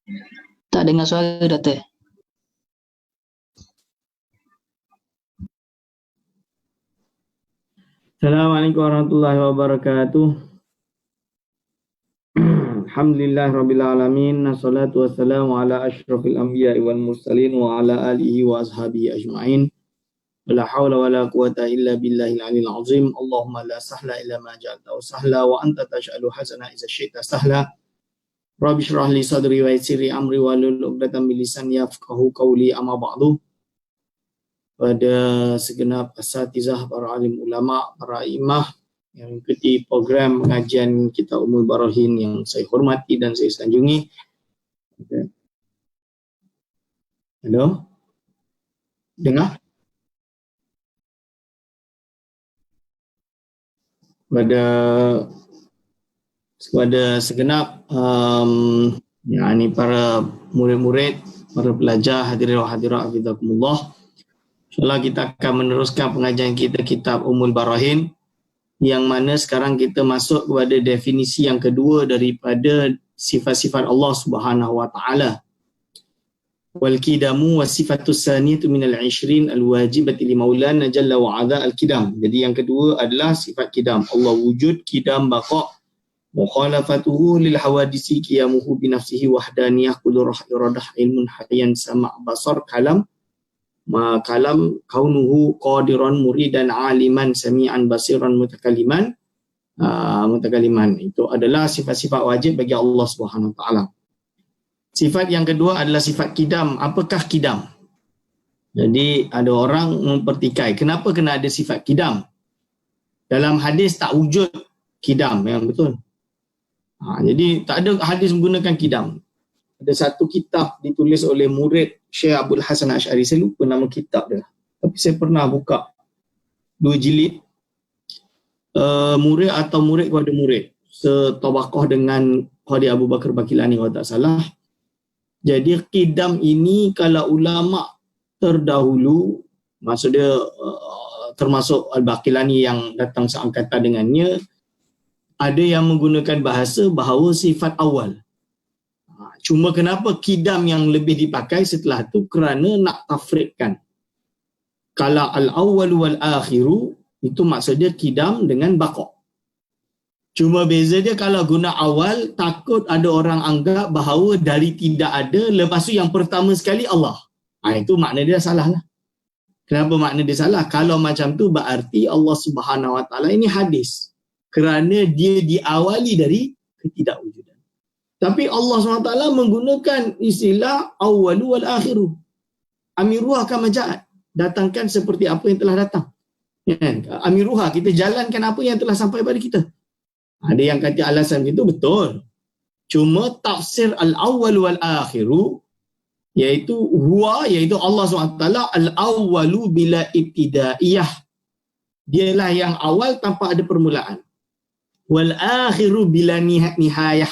Tak dengar suara, Doktor. Assalamualaikum warahmatullahi wabarakatuh. Alhamdulillah rabbil alamin. Assalatu wassalamu ala asyrafil anbiya'i wal mursalin wa ala alihi wa ashabihi ajma'in. Wala hawla wala quwata illa billahil aliyil azim. Allahumma la sahla illa ma ja'altahu sahla wa anta taj'alu hasana idza syi'ta sahla. Rabbi shrah li sadri wa yassir li amri wahlul 'uqdatam min lisani yafqahu qawli, amma ba'du. Pada segenap asatizah, para alim ulama, para imah yang mengikuti program pengajian Kitab Ummul Barahin yang saya hormati dan saya sanjungi. Halo? Dengar? Kepada segenap para murid-murid, para pelajar, hadirin wa hadirat hafizakumullah. InsyaAllah kita akan meneruskan pengajian kita Kitab Ummul Barahin, yang mana sekarang kita masuk kepada definisi yang kedua daripada sifat-sifat Allah Subhanahu wa taala. Wal kidamu was sifatus saniyatu minal 20 al-wajibati li maulana jalla wa ala al-kidam. Jadi yang kedua adalah sifat kidam. Allah wujud, kidam, baqa', mukhalafatuhu lil hawadisi, qiyamuhu bi nafsihi wahdaniyah, kullu iradah, ilmun, hayyan, sama', basar, kalam, kalam, kaunuhu qadiran, muridan, aliman, sami'an, basiran, mutakaliman. Itu adalah sifat-sifat wajib bagi Allah Subhanahu wa taala. Sifat yang kedua adalah sifat kidam. Apakah kidam? Jadi ada orang mempertikai, kenapa kena ada sifat kidam? Dalam hadis tak wujud kidam, yang betul. Jadi tak ada hadis menggunakan kidam. Ada satu kitab ditulis oleh murid Syekh Abdul Hasan Asy'ari, saya lupa nama kitab dia, tapi saya pernah buka 2 jilid, murid atau murid kepada murid, setabaqah dengan Qadi Abu Bakar Bakilani kalau tak salah. Jadi kidam ini kalau ulama terdahulu, maksudnya termasuk Al-Bakilani yang datang seangkatan dengannya, ada yang menggunakan bahasa bahawa sifat awal. Cuma kenapa kidam yang lebih dipakai setelah itu? Kerana nak tafriqkan. Kalau al-awwal wal akhiru, itu maksudnya kidam dengan baqa'. Cuma beza dia kalau guna awal, takut ada orang anggap bahawa dari tidak ada, lepas tu yang pertama sekali Allah. Itu makna dia salah lah. Kenapa makna dia salah? Kalau macam tu berarti Allah Subhanahu wa taala ini hadis. Kerana dia diawali dari ketidakwujudan. Tapi Allah SWT menggunakan istilah awwalu wal akhiru. Amiruha kama ja'at. Datangkan seperti apa yang telah datang. Amiruha, kita jalankan apa yang telah sampai pada kita. Ada yang kata alasan itu betul. Cuma tafsir al-awwal wal akhiru, iaitu huwa, iaitu Allah SWT al-awwalu bila ibtidaiyah. Dialah yang awal tanpa ada permulaan. Wal akhiru bila nihayah.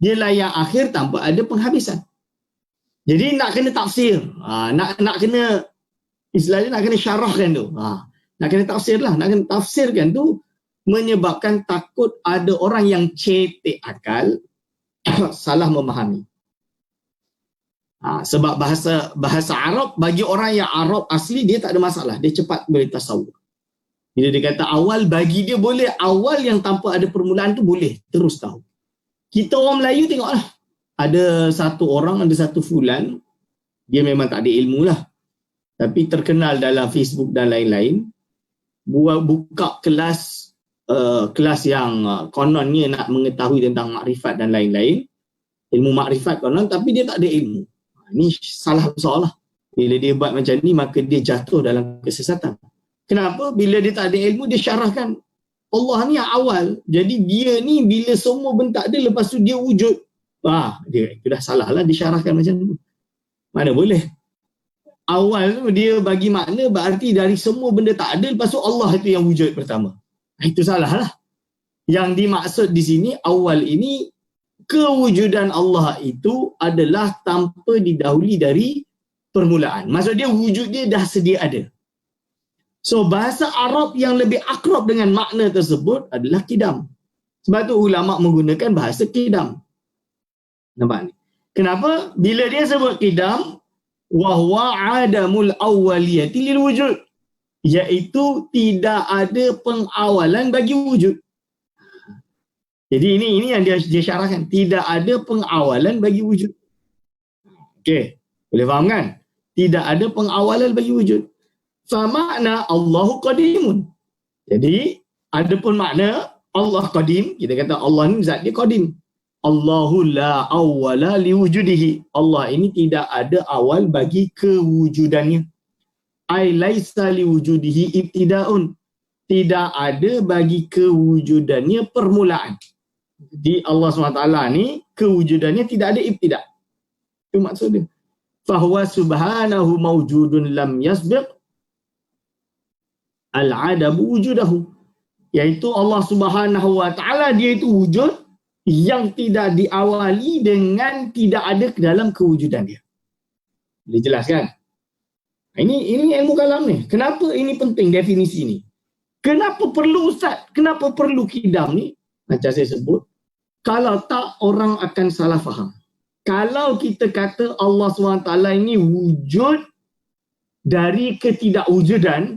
Dialah yang akhir tanpa ada penghabisan. Jadi nak kena tafsir. Nak kena, istilahnya nak kena syarahkan tu. Nak kena tafsir lah. Nak kena tafsirkan tu menyebabkan takut ada orang yang cetek akal salah memahami. Sebab bahasa Arab, bagi orang yang Arab asli, dia tak ada masalah. Dia cepat boleh tasawur. Bila dia kata awal, bagi dia boleh awal yang tanpa ada permulaan tu boleh terus tahu. Kita orang Melayu tengoklah. Ada satu orang, ada satu fulan, dia memang tak ada ilmu lah, tapi terkenal dalam Facebook dan lain-lain, buka kelas yang kononnya nak mengetahui tentang makrifat dan lain-lain, ilmu makrifat konon, tapi dia tak ada ilmu. Ini salah besar lah. Bila dia buat macam ni, maka dia jatuh dalam kesesatan. Kenapa? Bila dia tak ada ilmu, dia syarahkan Allah ni yang awal. Jadi dia ni bila semua benda tak ada, lepas tu dia wujud. Dia dah salah lah disyarahkan macam tu. Mana boleh. Awal tu dia bagi makna berarti dari semua benda tak ada, lepas tu Allah itu yang wujud pertama. Itu salah lah. Yang dimaksud di sini, awal ini, kewujudan Allah itu adalah tanpa didahului dari permulaan. Maksud dia wujud dia dah sedia ada. So bahasa Arab yang lebih akrab dengan makna tersebut adalah kidam. Sebab tu ulama menggunakan bahasa kidam. Nampak ni? Kenapa? Bila dia sebut qidam, wahwa adamul awwaliyati lil wujud, iaitu tidak ada pengawalan bagi wujud. Jadi ini yang dia syarahkan, tidak ada pengawalan bagi wujud. Okey, boleh faham kan? Tidak ada pengawalan bagi wujud. Fa makna Allahu qadimun. Jadi ada pun makna Allah qadim, kita kata Allah ni zat dia qadim. Allahu la awwala liwujudihi. Allah ini tidak ada awal bagi kewujudannya. Ai laisa liwujudihi ibtidaun. Tidak ada bagi kewujudannya permulaan. Jadi Allah SWT ni kewujudannya tidak ada ibtida'. Itu maksudnya. Fahuwa subhanahu mawjudun lam yasbiq al-adabu wujudahu. Iaitu Allah Subhanahu wa ta'ala, dia itu wujud yang tidak diawali dengan tidak ada ke dalam kewujudan dia. Boleh jelaskan? Ini ilmu kalam ni. Kenapa ini penting definisi ni? Kenapa perlu Ustaz? Kenapa perlu qidam ni? Macam saya sebut, kalau tak orang akan salah faham. Kalau kita kata Allah SWT ini wujud dari ketidakwujudan,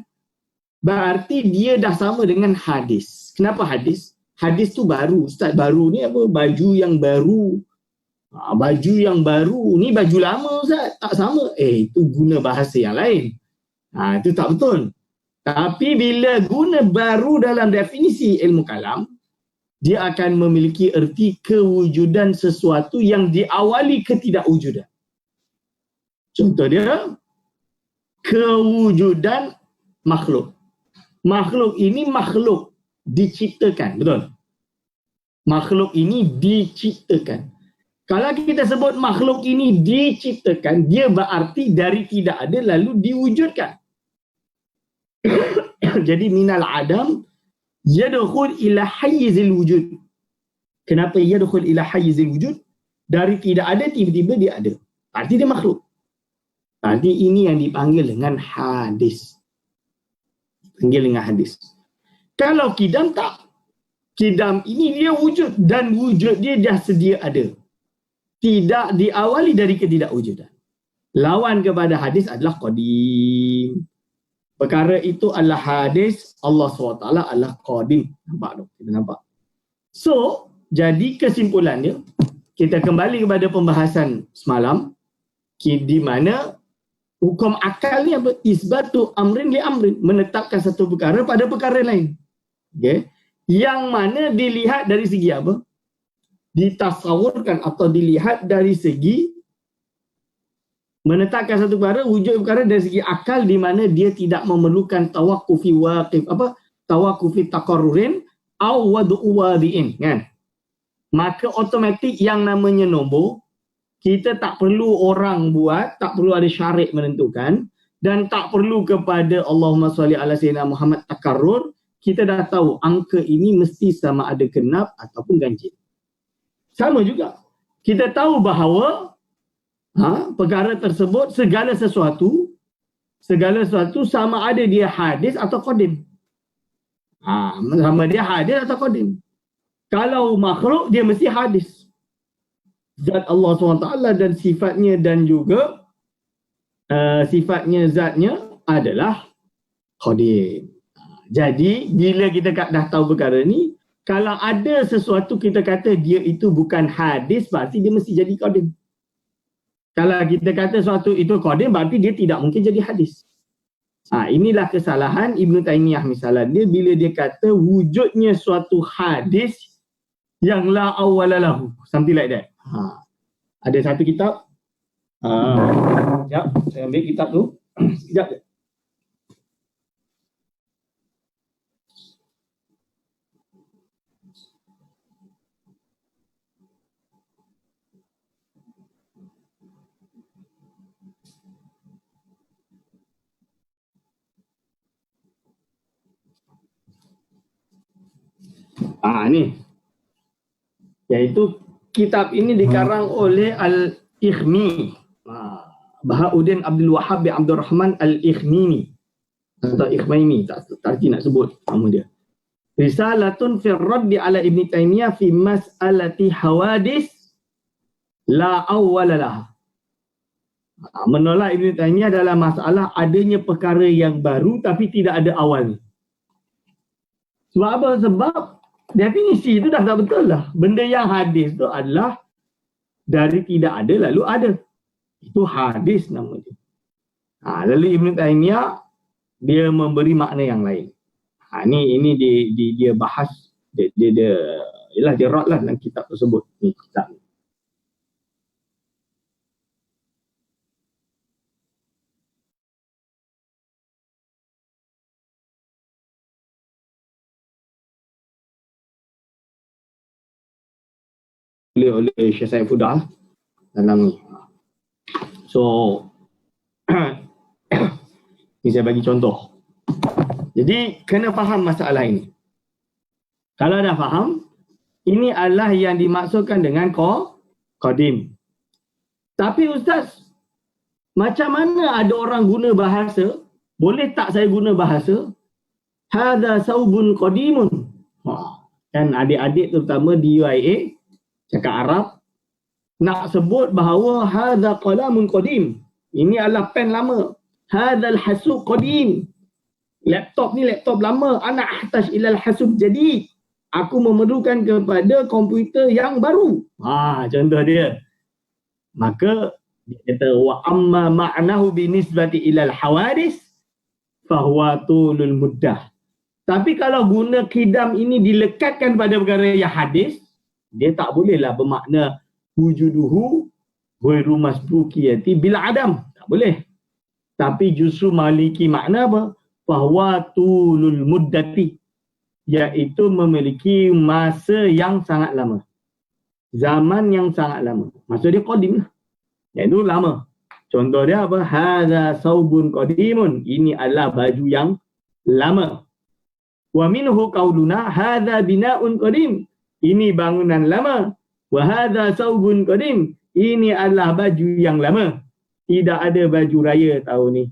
berarti dia dah sama dengan hadis. Kenapa hadis? Hadis tu baru. Ustaz, baru ni apa? Baju yang baru. Baju yang baru. Ni baju lama Ustaz. Tak sama. Itu guna bahasa yang lain. Itu tak betul. Tapi bila guna baru dalam definisi ilmu kalam, dia akan memiliki erti kewujudan sesuatu yang diawali ketidakwujudan. Contoh dia, kewujudan makhluk. Makhluk ini makhluk diciptakan, betul? Makhluk ini diciptakan. Kalau kita sebut makhluk ini diciptakan, dia berarti dari tidak ada lalu diwujudkan. Jadi minal adam yadkhul ila hayyizil wujud. Kenapa yadkhul ila hayyizil wujud? Dari tidak ada tiba-tiba dia ada. Arti dia makhluk. Tadi ini yang dipanggil dengan hadis. Panggil dengan hadis. Kalau qidam tak. Qidam ini dia wujud dan wujud dia dah sedia ada. Tidak diawali dari ketidakwujudan. Lawan kepada hadis adalah qadim. Perkara itu adalah hadis, Allah SWT adalah qadim. Nampak tak? Kita nampak. So, jadi kesimpulannya, kita kembali kepada pembahasan semalam, di mana hukum akal ni apa? Isbatu amrin li amrin. Menetapkan satu perkara pada perkara lain. Okay? Yang mana dilihat dari segi apa? Ditasawurkan atau dilihat dari segi menetapkan satu perkara, wujud perkara dari segi akal, di mana dia tidak memerlukan tawakufi waqif, tawakufi taqarrurin au wad'u wadi'in, kan? Maka automatik yang namanya nombor, kita tak perlu orang buat, tak perlu ada syarik menentukan, dan tak perlu kepada Allahumma salli ala sayyidina Muhammad takarrur. Kita dah tahu angka ini mesti sama ada genap ataupun ganjil. Sama juga, kita tahu bahawa perkara tersebut, segala sesuatu sama ada dia hadis atau qadim. Sama dia hadis atau qadim. Kalau makhluk, dia mesti hadis. Zat Allah SWT dan sifatnya, dan juga sifatnya zatnya adalah qadim. Jadi bila kita dah tahu perkara ni, kalau ada sesuatu kita kata dia itu bukan hadis, berarti dia mesti jadi qadim. Kalau kita kata sesuatu itu qadim, berarti dia tidak mungkin jadi hadis. Inilah kesalahan Ibn Taymiyah misalnya, dia bila dia kata wujudnya suatu hadis yang la awwala lahu, something like that. Ada satu kitab, sekejap, saya ambil kitab tu. Sekejap. Ni. Iaitu kitab ini dikarang oleh Al-Ikhmi. Bahauddin Abdul Wahhab bin Abdul Rahman Al-Ikhmini. Atau Ikhmaimi, tak nak sebut nama dia. Risalatun fi raddi ala Ibn Taymiyah fi mas'alati hawadis La awwalalah. Menolak Ibn Taymiyah dalam masalah adanya perkara yang baru tapi tidak ada awalnya. Sebab apa? Sebab definisi itu dah tak betul lah. Benda yang hadis tu adalah dari tidak ada lalu ada. Itu hadis nama dia. Lalu Ibn Taymiyah dia memberi makna yang lain. Ini dia bahas dia rot lah dalam kitab tersebut. Ni kitab ni. oleh Syekh Saifuddin dalam ni. So ni saya bagi contoh. Jadi kena faham masalah ini. Kalau dah faham, ini adalah yang dimaksudkan dengan qadim. Tapi Ustaz, macam mana ada orang guna bahasa? Boleh tak saya guna bahasa? Hadza saubun qadimun. Kan adik-adik terutama di UIA cakap Arab nak sebut bahawa hadza qalamun qadim. Ini adalah pen lama. Hadzal hasub qadim. Laptop ni laptop lama. Ana ahtaj ilal hasub jadid. Aku memerlukan kepada komputer yang baru. Contoh dia. Maka dia kata wa amma ma'nahu binisbati ilal hawadis fahuwa tulul muddah. Tapi kalau guna qidam ini dilekatkan pada perkara yang hadis, dia tak bolehlah bermakna wujuduhu ghairu masbukiyati bil adam. Tak boleh. Tapi justru memiliki makna apa? Fahuwa tulul muddati, iaitu memiliki masa yang sangat lama. Zaman yang sangat lama. Maksud dia qadim lah. Iaitu lama. Contoh dia apa? Hadza saubun qadimun. Ini adalah baju yang lama. Wa minhu qauluna hadza bina'un qadim. Ini bangunan lama. Wa hadza saubun qadim. Ini adalah baju yang lama. Tidak ada baju raya tahun ni.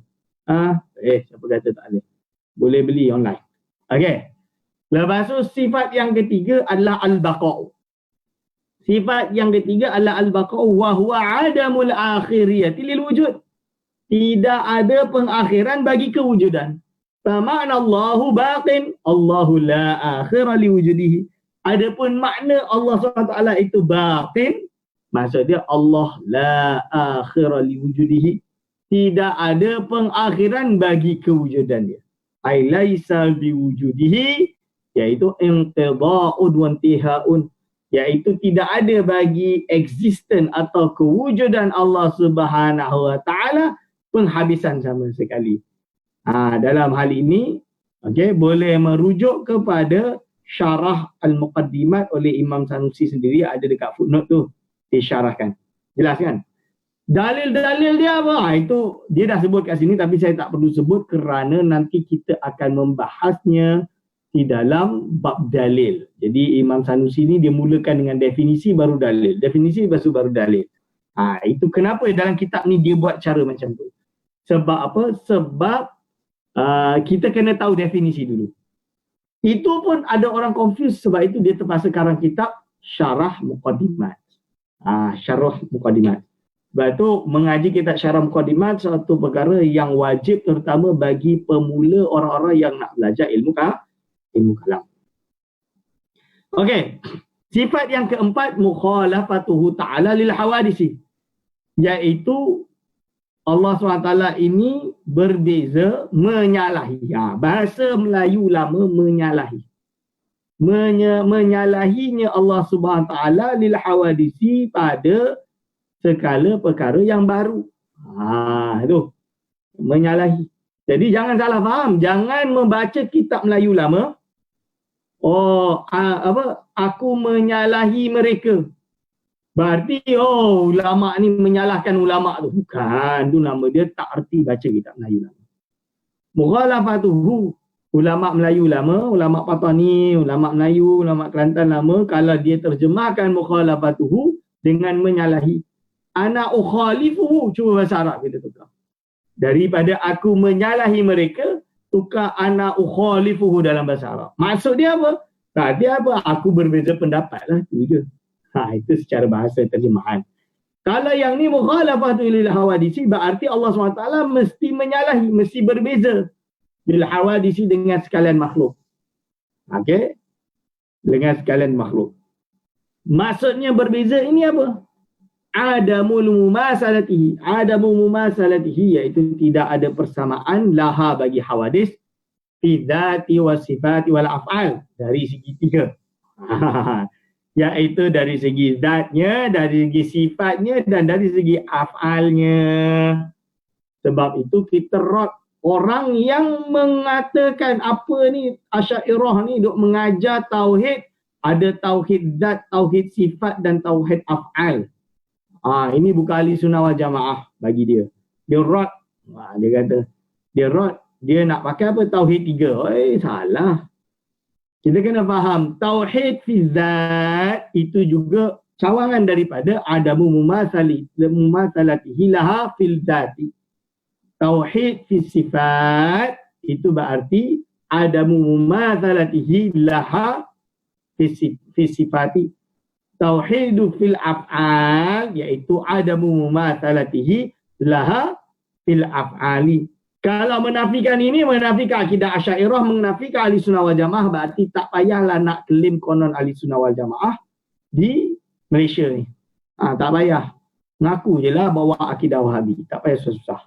Siapa kata tak ada? Boleh beli online. Okey. Lepas tu sifat yang ketiga adalah al-baqa'. Sifat yang ketiga adalah al-baqa' wa huwa adamul akhiriyati lil wujud. Tidak ada pengakhiran bagi kewujudan. Fama'na Allahu baqin, Allahu la akhira li wujudihi. Adapun makna Allah SWT itu baqin, maksud dia Allah la akhira li wujudihi. Tidak ada pengakhiran bagi kewujudan dia. Ai laisa bi wujudihi, iaitu inqida'un wa intihaun, iaitu tidak ada bagi existence atau kewujudan Allah Subhanahu wa taala penghabisan sama sekali. Dalam hal ini boleh merujuk kepada syarah al-muqaddimat oleh Imam Sanusi sendiri, ada dekat footnote tu disyarahkan. Jelas kan? Dalil-dalil dia apa? Itu dia dah sebut kat sini tapi saya tak perlu sebut kerana nanti kita akan membahasnya di dalam bab dalil. Jadi Imam Sanusi ni dia mulakan dengan definisi baru dalil. Definisi baru dalil. Itu kenapa dalam kitab ni dia buat cara macam tu. Sebab apa? Sebab kita kena tahu definisi dulu. Itu pun ada orang confuse, sebab itu dia terpaksa karang kitab Syarah Muqaddimat. Syarah Muqaddimat. Sebab itu mengaji kitab Syarah Muqaddimat satu perkara yang wajib terutama bagi pemula, orang-orang yang nak belajar ilmu kalam. Okey. Sifat yang keempat, mukhalafatuhu ta'ala lil hawadisi. Iaitu Allah SWT ini berbeza, menyalahi. Bahasa Melayu lama menyalahi. Menyalahinya Allah SWT lil hawadisi pada segala perkara yang baru. Itu. Menyalahi. Jadi jangan salah faham. Jangan membaca kitab Melayu lama. Aku menyalahi mereka. Berarti ulama ni menyalahkan ulama tu. Bukan, tu nama dia tak erti baca kitab Melayu lama. Mukhalafatuhu, ulama Melayu lama, ulama Patani, ulama Melayu, ulama Kelantan lama, kalau dia terjemahkan mukhalafatuhu dengan menyalahi. Ana ukhalifuhu, cuba bahasa Arab kita tukar. Daripada aku menyalahi mereka, tukar ana ukhalifuhu dalam bahasa Arab. Maksud dia apa? Dia apa? Aku berbeza pendapat lah, tu je. Itu secara bahasa terjemahan. Kalau yang ni mukhalafatu lil hawadisi, berarti Allah SWT mesti menyalahi, mesti berbeza lil hawadisi dengan sekalian makhluk. Okey? Dengan sekalian makhluk. Maksudnya berbeza ini apa? Adamul mumasalatihi. Adamu mumasalatihi, iaitu tidak ada persamaan laha bagi hawadis fi dzati wa sifati wal af'al, dari segi tiga. Iaitu dari segi zatnya, dari segi sifatnya dan dari segi af'alnya. Sebab itu kita orang yang mengatakan apa ni Asy'ariyah ni duk mengajar tauhid, ada tauhid zat, tauhid sifat dan tauhid af'al. Ini bukan ahli sunnah wal jamaah bagi dia. Dia rot. Dia kata dia rot, dia nak pakai apa? Tauhid tiga. Salah. Kita kena faham tauhid fi zat itu juga cawangan daripada adamu mumasalatihi laha fil zati. Tauhid fi sifat itu berarti adamu mumasalatihi laha fi sifati. Tauhidu fil af'al iaitu adamu mumathalatihi laha fil af'ali. Kalau menafikan ini, menafikan akidah Asy'ariyah, menafikan ahli sunnah wal jamaah, berarti tak payahlah nak claim konon ahli sunnah wal jamaah di Malaysia ni. Tak payah. Ngaku je lah bawa akidah Wahabi. Tak payah susah-susah.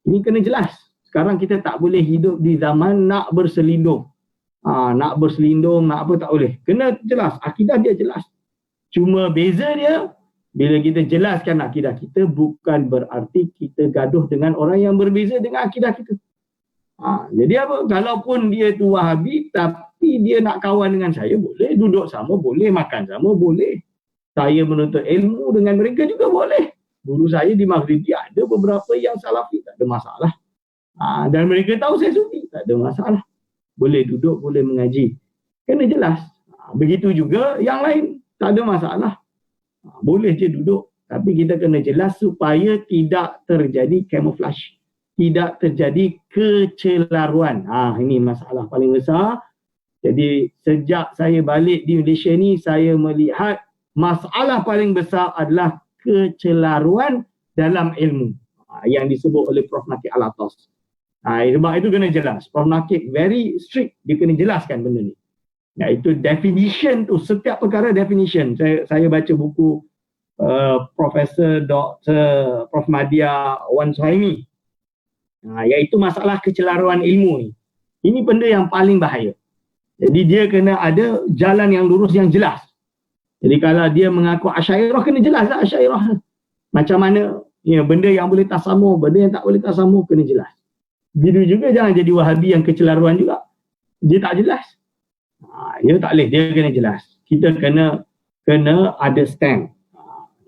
Ini kena jelas. Sekarang kita tak boleh hidup di zaman nak berselindung. Nak berselindung, nak apa, tak boleh. Kena jelas. Akidah dia jelas. Cuma beza dia, bila kita jelaskan akidah kita, bukan berarti kita gaduh dengan orang yang berbeza dengan akidah kita. Jadi apa? Kalaupun dia tu Wahabi, tapi dia nak kawan dengan saya, boleh. Duduk sama, boleh. Makan sama, boleh. Saya menuntut ilmu dengan mereka juga boleh. Guru saya di Maghribi ada beberapa yang Salafi, tak ada masalah. Dan mereka tahu saya Sufi, tak ada masalah. Boleh duduk, boleh mengaji. Kena jelas. Begitu juga yang lain. Tak ada masalah. Boleh je duduk. Tapi kita kena jelas supaya tidak terjadi camouflage. Tidak terjadi kecelaruan. Ini masalah paling besar. Jadi sejak saya balik di Malaysia ni, saya melihat masalah paling besar adalah kecelaruan dalam ilmu. Yang disebut oleh Prof. Nakib Al-Atas. Sebab itu kena jelas. Prof. Nakib very strict. Dia kena jelaskan benda ni. Iaitu definition tu, setiap perkara definition. Saya baca buku Profesor Dr. Prof. Madya Wan Suhaimi. Iaitu masalah kecelaruan ilmu ni. Ini benda yang paling bahaya. Jadi dia kena ada jalan yang lurus yang jelas. Jadi kalau dia mengaku Asy'ariyah, kena jelas lah Asy'ariyah. Macam mana benda yang boleh tasamuh, benda yang tak boleh tasamuh, kena jelas. Begitu juga jangan jadi Wahabi yang kecelaruan juga. Dia tak jelas. Dia tak boleh, dia kena jelas. Kita kena ada stand.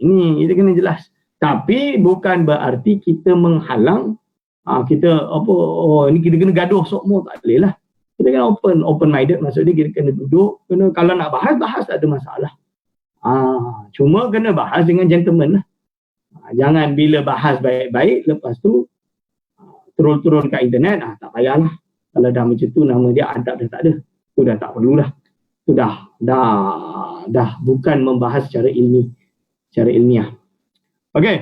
Ini kita kena jelas. Tapi bukan berarti kita menghalang ini kita kena gaduh semua, tak boleh lah. Kita kena open minded, maksudnya kita kena duduk, kalau nak bahas tak ada masalah. Cuma kena bahas dengan gentleman lah. Jangan bila bahas baik-baik, lepas tu turun-turun kat internet, tak payahlah. Kalau dah macam tu, nama dia adab dah tak ada. Itu dah tak perlulah. Itu dah bukan membahas secara ilmiah. Okey.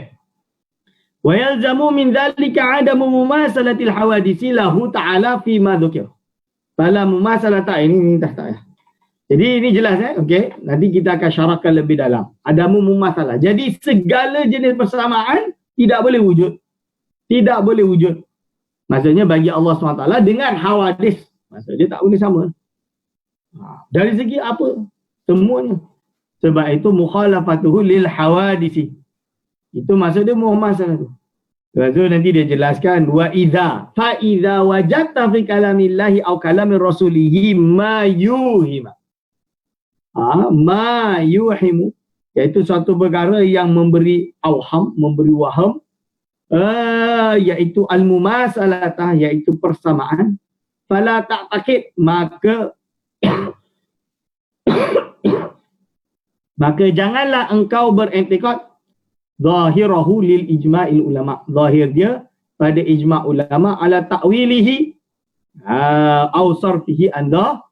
Wa yalzamu min dhalika adamu mumasalatil hawadisi lahu ta'ala fi ma dzukir. Fala mumasalata ini tak ya. Jadi ini jelas okey. Nanti kita akan syarahkan lebih dalam. Adamu mumasalah. Jadi segala jenis persamaan tidak boleh wujud. Tidak boleh wujud. Maksudnya bagi Allah SWT dengan hawadis. Maksudnya tak boleh sama. Dari segi apa? Semuanya. Sebab itu mukhalafatuhu lil hawadisi. Itu maksud dia mumasalah tu. Lepas tu nanti dia jelaskan wa idza fa idza wajadta fi kalamillahi aw kalami rasulihi ma yuhima. Ma yuhimu, iaitu suatu perkara yang memberi awham, memberi waham, iaitu al-mumasalatah, iaitu persamaan. Fala ta'taqid, maka janganlah engkau beriktikad zahirahu lil ijma'il ulama. Zahir dia pada ijma' ulama ala ta'wilihi aw sarfihi anda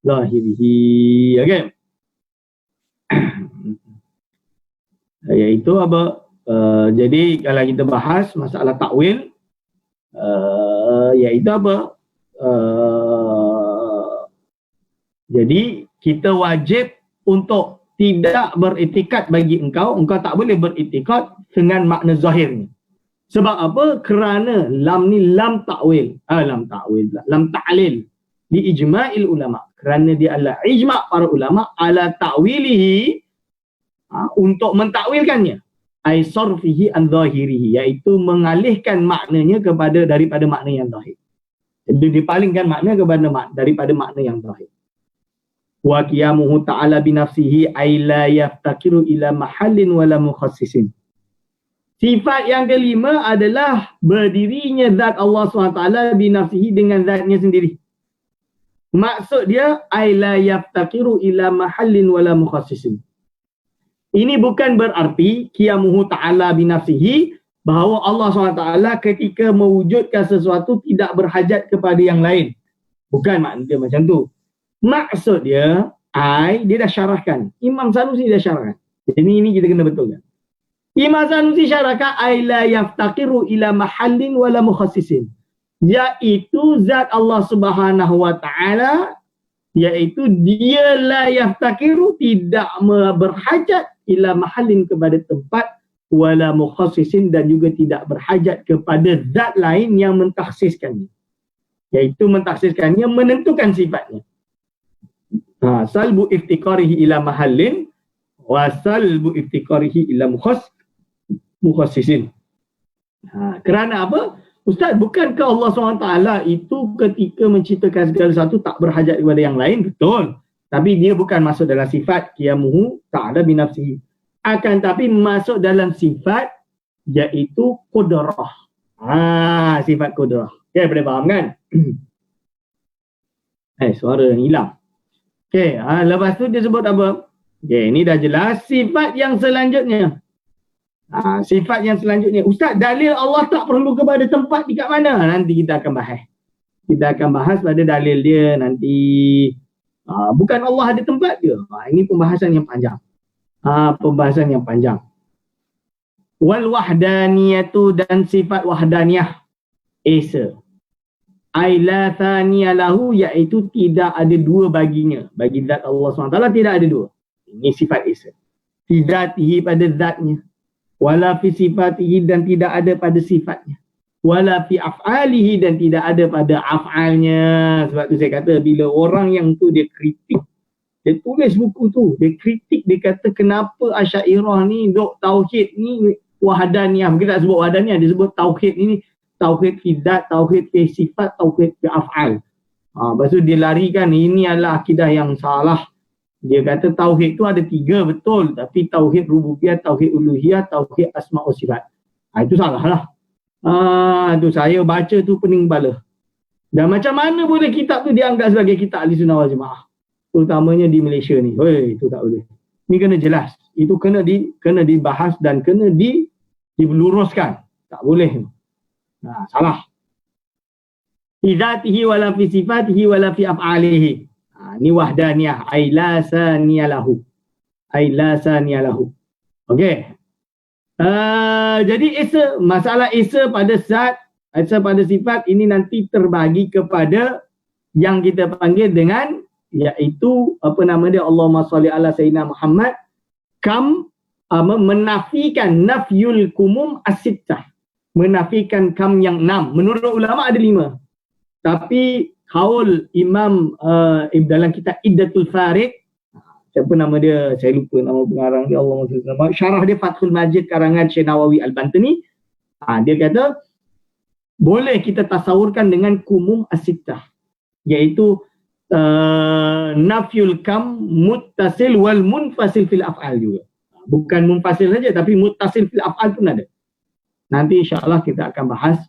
zahirihi. Okey. Iaitu apa? Jadi kalau kita bahas masalah takwil, iaitu apa? Jadi kita wajib untuk tidak beriktikad bagi engkau tak boleh beriktikad dengan makna zahirnya. Sebab apa? Kerana lam ni lam ta'wil. Lam ta'lil. Di ijma'il ulama. Kerana dia adalah ijma' para ulama ala ta'wilihi, untuk mentakwilkannya. Ay sarfihi an zahirihi, iaitu mengalihkan maknanya daripada makna yang zahir. Jadi dipalingkan makna daripada makna yang zahir. Wa qiyamuhu ta'ala binafsihi ay la yaftakiru ila mahallin wala mukhassisin. Sifat yang kelima adalah berdirinya zat Allah SWT binafsihi, dengan zatnya sendiri. Maksud dia ay la yaftakiru ila mahallin wala mukhassisin. Ini bukan berarti qiyamuhu ta'ala binafsihi bahawa Allah SWT ketika mewujudkan sesuatu tidak berhajat kepada yang lain. Bukan makna dia macam tu. Maksud dia, dia dah syarahkan. Imam Sanusi dah syarahkan. Jadi ini kita kena betulkan. Imam Sanusi syarahkan ay la yaftakiru ila mahallin wala mukhassisin. Iaitu zat Allah Subhanahu wa taala, iaitu dia la yaftakiru, tidak berhajat ila mahallin, kepada tempat, wala mukhassisin, dan juga tidak berhajat kepada zat lain yang mentakhsiskannya. Iaitu mentakhsiskannya, menentukan sifatnya. Salbu iftikarihi ila mahallin wa salbu iftikarihi ila mukhassisin. Kerana apa? Ustaz, bukankah Allah SWT itu ketika menciptakan segala sesuatu tak berhajat kepada yang lain? Betul. Tapi dia bukan masuk dalam sifat qiyamuhu ta'ala binafsihi. Akan tapi masuk dalam sifat, iaitu qudrah. Sifat qudrah. Okay, boleh faham kan? Suara yang hilang. Okay, lepas tu dia sebut apa? Okay, ini dah jelas. Sifat yang selanjutnya. Sifat yang selanjutnya. Ustaz, dalil Allah tak perlu kepada tempat di kat mana? Nanti kita akan bahas. Kita akan bahas pada dalil dia nanti. Bukan Allah ada tempat dia. Ini pembahasan yang panjang. Pembahasan yang panjang. Wal wahdaniyatu, dan sifat wahdaniyah. Esa. Ay la thaniya lahu, iaitu tidak ada dua baginya. Bagi zat Allah SWT tidak ada dua. Ini sifat esa. Fi zatihi, pada zatnya. Wala fi sifatihi, dan tidak ada pada sifatnya. Wala fi af'alihi, dan tidak ada pada af'alnya. Sebab tu saya kata, bila orang yang tu dia kritik, dia tulis buku tu, dia kritik, dia kata kenapa Asy'ariyah ni duk tauhid ni wahdaniyah. Kita tak sebut wahdaniyah, dia sebut tauhid ni tauhid fi zat, tauhid fi sifat, tauhid fi af'al. Lepas tu dia larikan, ini adalah akidah yang salah. Dia kata tauhid tu ada 3, betul. Tapi tauhid rububiyah, tauhid uluhiyah, tauhid asma' wa sifat. Itu salah lah. Tu saya baca tu pening kepala. Dan macam mana boleh kitab tu dianggap sebagai kitab Ahli Sunnah wal Jamaah? Terutamanya di Malaysia ni. Itu tak boleh. Ni kena jelas. Itu kena dibahas dan kena diluruskan. Tak boleh. Salah. Fi zatihi wala fi sifatihi wala fi af'alihi. Ni wahdaniyah. Ay la saniya lahu. Ay la saniya lahu. Okey. Jadi masalah esa pada zat, esa pada sifat, ini nanti terbagi kepada yang kita panggil dengan, iaitu apa nama dia, Allahumma salli ala sayyidina Muhammad, menafikan nafyul kumum as-sittah. Menafikan kam yang 6. Menurut ulama ada 5. Tapi kaul Imam dalam kitab Iddatul Farid, siapa nama dia, saya lupa nama pengarang dia, Allah, syarah dia Fathul Majid karangan Syekh Nawawi Al-Bantani. Dia kata boleh kita tasawurkan dengan kumum as-sittah, iaitu nafyul kam, muttasil wal munfasil fil af'al juga. Bukan munfasil saja, tapi muttasil fil af'al pun ada. Nanti insya-Allah kita akan bahas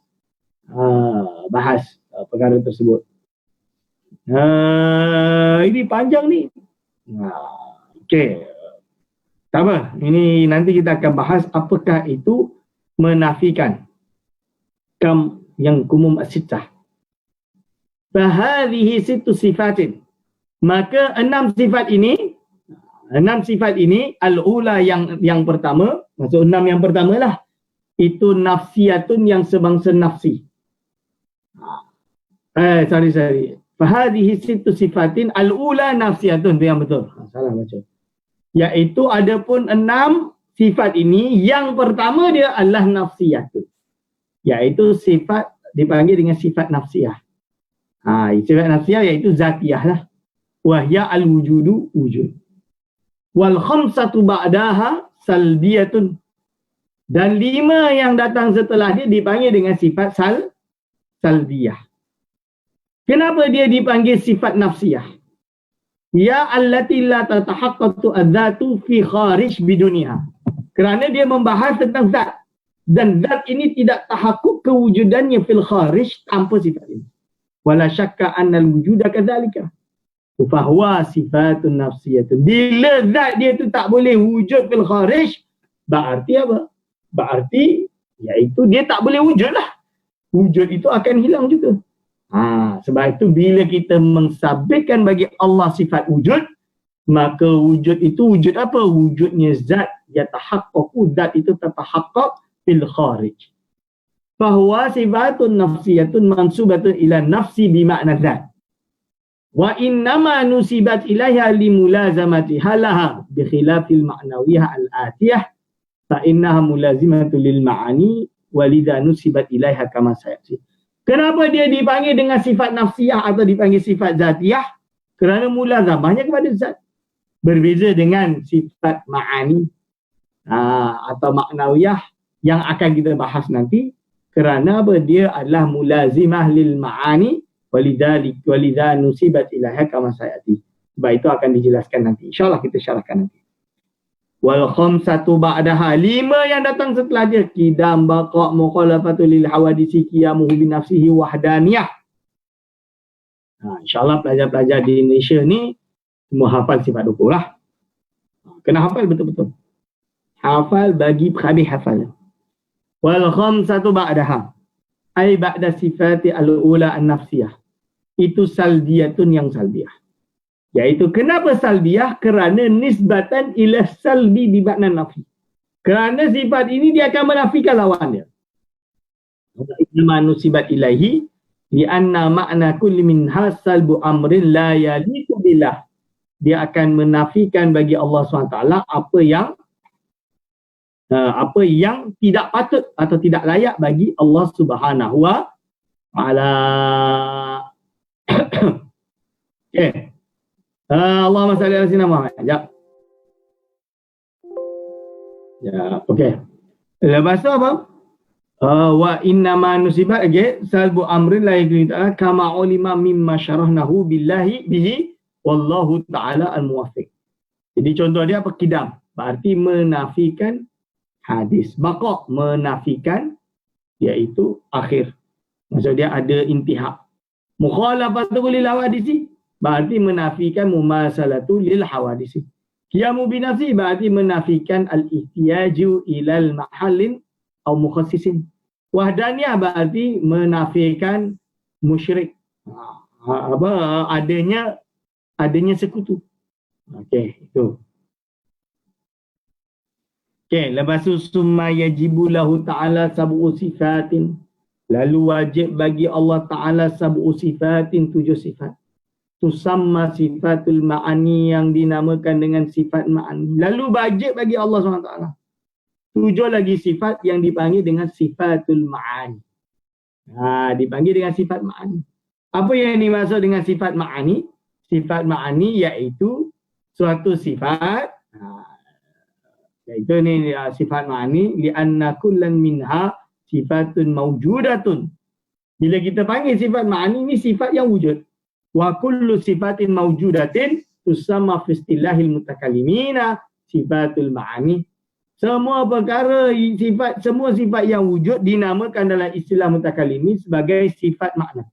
perkara tersebut. Ini panjang ni. Okey. Tak apa. Ini nanti kita akan bahas apakah itu menafikan kam yang kumum as-sittah. Fahadhihi sittu sifatin. Maka 6 sifat ini, Enam sifat ini, al-ula yang pertama, maksud enam yang pertama lah, itu nafsiyatun yang sebangsa nafsi. Sorry. Fahadihi situ sifatin al-ula nafsiyatun, itu yang betul. Salah baca. Iaitu ada pun enam sifat ini, yang pertama dia adalah nafsiyatun. Iaitu sifat, dipanggil dengan sifat nafsiyah. Sifat nafsiyah iaitu zatiyah lah. Wahya al-wujudu wujud. Wal khamsatu ba'daha salbiyatun. Dan 5 yang datang setelah dia dipanggil dengan sifat salbiyah. Kenapa dia dipanggil sifat nafsiyah? Ya allati la tatahaqqaqu adzatu fi kharij biduniha. Kerana dia membahas tentang zat. Dan zat ini tidak tahakkuk kewujudannya fil kharij tanpa sifat ini. Wala syakka annal wujuda kadzalika. Fahuwa sifatun nafsiyatun. Bila zat dia tu tak boleh wujud fil kharij, berarti apa? Berarti iaitu dia tak boleh wujud lah. Wujud itu akan hilang juga. Sebab itu bila kita mensabitkan bagi Allah sifat wujud, maka wujud itu wujud apa? Wujudnya zat. Yatahaqqaqu, zat itu tatahaqqaq fil kharij. Fahuwa sifatun nafsiyatun mansubatun ila nafsi bimakna zat. Wa innama nusibat ilaiha limulazamati halaha bikhilafil ma'nawiyah al-atiyah fa innaha mulazimatu lil ma'ani walidha nusibat ilaiha kama sayati. Kenapa dia dipanggil dengan sifat nafsiyah atau dipanggil sifat zatiyah? Kerana mulazamahnya kepada zat. Berbeza dengan sifat ma'ani atau ma'nawiyah yang akan kita bahas nanti. Kerana apa? Dia adalah mulazimah lil ma'ani walidha nusibat ilaiha kama sayati. Sebab itu akan dijelaskan nanti. InsyaAllah kita syarahkan nanti. Wal khamsatu ba'daha, 5 yang datang setelah dia, qidam baqa' mukhalafatu lil hawadisi qiyamuhu bi nafsihi wahdaniyah. InsyaAllah pelajar-pelajar di Indonesia ni semua hafal sifat 20 lah. Kena hafal betul-betul. Hafal bagi habis hafal. Wal khamsatu ba'daha, ay ba'da sifati al-ula an-nafsiyah. Itu salbiyatun yang salbiyah. Iaitu kenapa salbiyah? Kerana nisbatan ila salbi bi makna nafi. Kerana sifat ini dia akan menafikan lawan dia. Inna nusibat ilaihi li anna ma'na kulli minha salbu amrin la yaliku billah. Dia akan menafikan bagi Allah SWT apa yang tidak patut atau tidak layak bagi Allah Subhanahu wa ta'ala. Okay. Allahumma salli ala sayyidina Muhammad. Okay. Lepas tu apa? Wa innama nusibat salbu amrin la yakun ta'ala kama ulima mimma syarahnahu bihi wallahu ta'ala al-muwaffiq. Jadi contoh dia apa? Qidam. Berarti menafikan hadis. Baqa' menafikan iaitu akhir. Maksud dia ada intihak. Mukhalafatu lil hawadisi berarti menafikan mumasalatu lil hawadisi. Qiyamu bi nafsi berarti menafikan al-ihtiyaju ilal mahallin atau mukhassisin. Wahdaniyah berarti menafikan musyrik. Adanya sekutu. Okey, itu. Okey, lepas tu summa yajibu lahu ta'ala sab'u sifatin. Lalu wajib bagi Allah Ta'ala sab'u sifatin, 7 sifat. Tusamma sifatul ma'ani yang dinamakan dengan sifat ma'ani. Lalu wajib bagi Allah SWT 7 lagi sifat yang dipanggil dengan sifatul ma'ani. Dipanggil dengan sifat ma'ani. Apa yang dimaksud dengan sifat ma'ani? Sifat ma'ani iaitu suatu sifat. Iaitu ni sifat ma'ani. Li'anna kullan minha sifatun mawjudatun. Bila kita panggil sifat ma'ani, ni sifat yang wujud. Wa kullu sifatin mawjudatin tusamma fi istilahil mutakallimina sifatul ma'ani. Semua perkara, semua sifat yang wujud dinamakan dalam istilah mutakallimin sebagai sifat makna.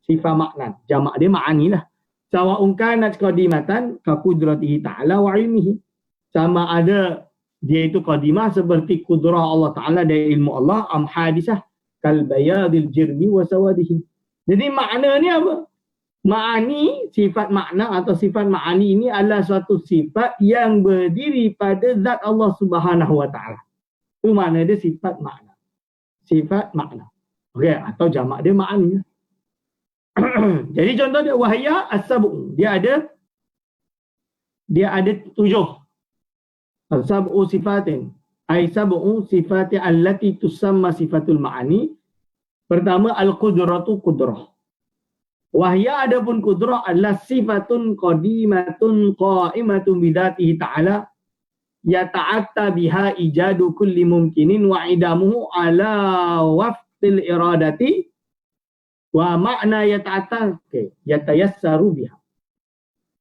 Sifat makna. Jamak dia ma'ani lah. Sawa'un kanat qadimatan ka qudratihi ta'ala wa ilmihi. Sama ada dia itu qadimah seperti kudrah Allah Ta'ala dan ilmu Allah, am hadisah kal bayadil jirmi wa sawadihi. Jadi makna ni apa? Ma'ani, sifat makna atau sifat ma'ani ini adalah suatu sifat yang berdiri pada zat Allah Subhanahu Wa Taala. Itu makna dia sifat makna. Sifat makna. Okey, atau jamak dia ma'ani. Jadi contoh dia wahya as-sab'u. Dia ada 7. As-sab'u sifatin. Ai sab'u sifati allati tusamma sifatul ma'ani. Pertama al-qudratu qudrah. Wahya adapun qudrah adalah sifatun qadimatun qa'imatun bidatihi ta'ala yata'atta biha ijadu kulli mumkinin wa idamuhu ala waftil iradati wa makna yata'atta yatayassaru biha.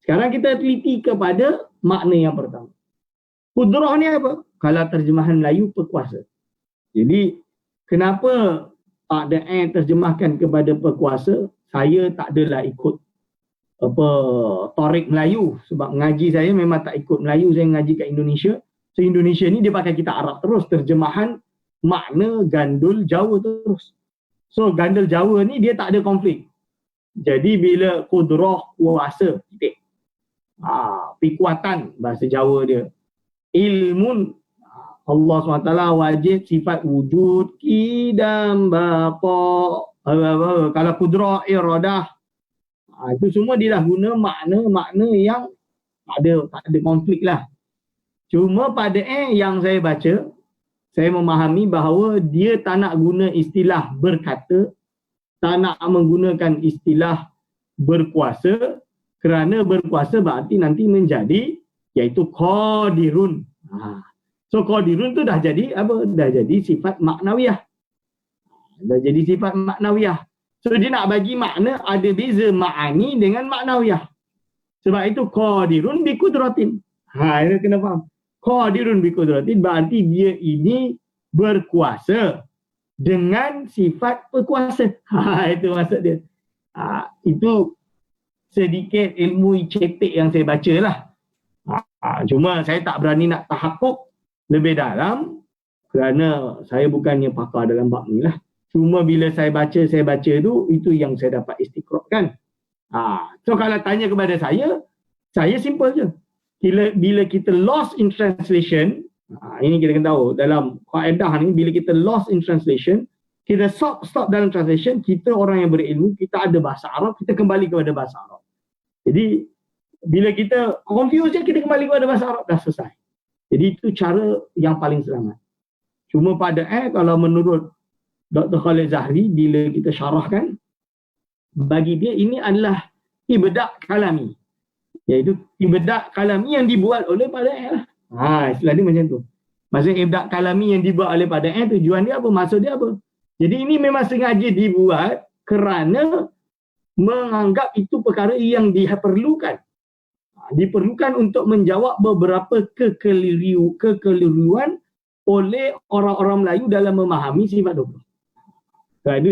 Sekarang kita teliti kepada makna yang pertama. Qudrah ni apa? Kalau terjemahan Melayu, perkuasa. Jadi kenapa ada terjemahkan kepada perkuasa? Saya tak adalah ikut torik Melayu sebab mengaji saya memang tak ikut Melayu, saya mengaji kat Indonesia. So Indonesia ni dia pakai kitab Arab terus, terjemahan makna gandul Jawa terus. So gandul Jawa ni dia tak ada konflik. Jadi bila qudrah kuasa, titik. Kekuatan bahasa Jawa dia. Ilmun Allah SWT wajib sifat wujud, qidam, baqa. Kalau qudrah, iradah, itu semua dia dah guna makna-makna yang tak ada konflik lah. Cuma pada yang saya baca, saya memahami bahawa dia tak nak guna istilah berkata, tak nak menggunakan istilah berkuasa, kerana berkuasa berarti nanti menjadi iaitu qadirun. So qadirun tu dah jadi apa? Dah jadi sifat maknawiyah. Dah jadi sifat maknawiyah. So dia nak bagi makna ada beza ma'ani dengan maknawiyah. Sebab itu qadirun bi qudratin. Itu kena faham. Qadirun bi qudratin berarti dia ini berkuasa dengan sifat berkuasa. Itu maksud dia. Itu sedikit ilmu cetek yang saya baca lah. Cuma saya tak berani nak tahakkuk lebih dalam kerana saya bukannya pakar dalam bab ni lah. Cuma bila saya baca tu, itu yang saya dapat istiqra'kan. So kalau tanya kepada saya simple je. Bila kita lost in translation, ini kita kena tahu dalam kaedah ni, bila kita lost in translation, kita stop dalam translation, kita orang yang berilmu, kita ada bahasa Arab, kita kembali kepada bahasa Arab. Jadi bila kita confuse je, kita kembali kepada bahasa Arab, dah selesai. Jadi itu cara yang paling selamat. Cuma pada kalau menurut Dr. Khalid Zahri, bila kita syarahkan, bagi dia ini adalah ibda' kalami. Iaitu ibda' kalami yang dibuat oleh pada lah. Istilah dia macam tu. Maksudnya ibda' kalami yang dibuat oleh pada tujuan dia apa? Maksud dia apa? Jadi ini memang sengaja dibuat kerana menganggap itu perkara yang diperlukan. Diperlukan untuk menjawab beberapa kekeliruan oleh orang-orang Melayu dalam memahami sifat 20. Sebab itu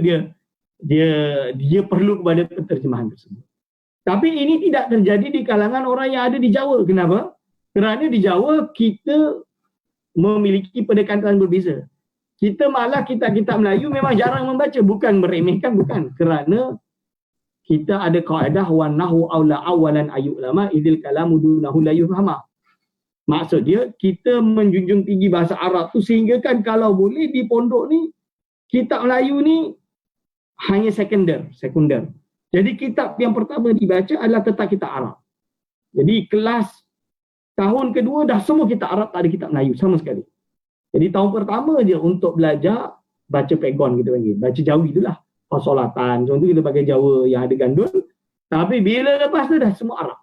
dia perlu kepada penterjemahan tersebut. Tapi ini tidak terjadi di kalangan orang yang ada di Jawa. Kenapa? Kerana di Jawa kita memiliki pendekatan berbeza. Kita malah kitab-kitab Melayu memang jarang membaca. Bukan meremehkan, bukan. Kerana kita ada kaedah wa nahu aula awalan ayu lama idil kalamu dunahu la yufhama. Maksud dia, kita menjunjung tinggi bahasa Arab tu sehingga kan kalau boleh di pondok ni, kitab Melayu ni hanya sekunder. Jadi kitab yang pertama dibaca adalah tentang kitab Arab. Jadi kelas tahun kedua dah semua kitab Arab, tak ada kitab Melayu sama sekali. Jadi tahun pertama je untuk belajar baca pegon kita panggil. Baca Jawi itulah. Fasolatan. Contoh kita pakai Jawa yang ada gandul. Tapi bila lepas tu dah semua Arab.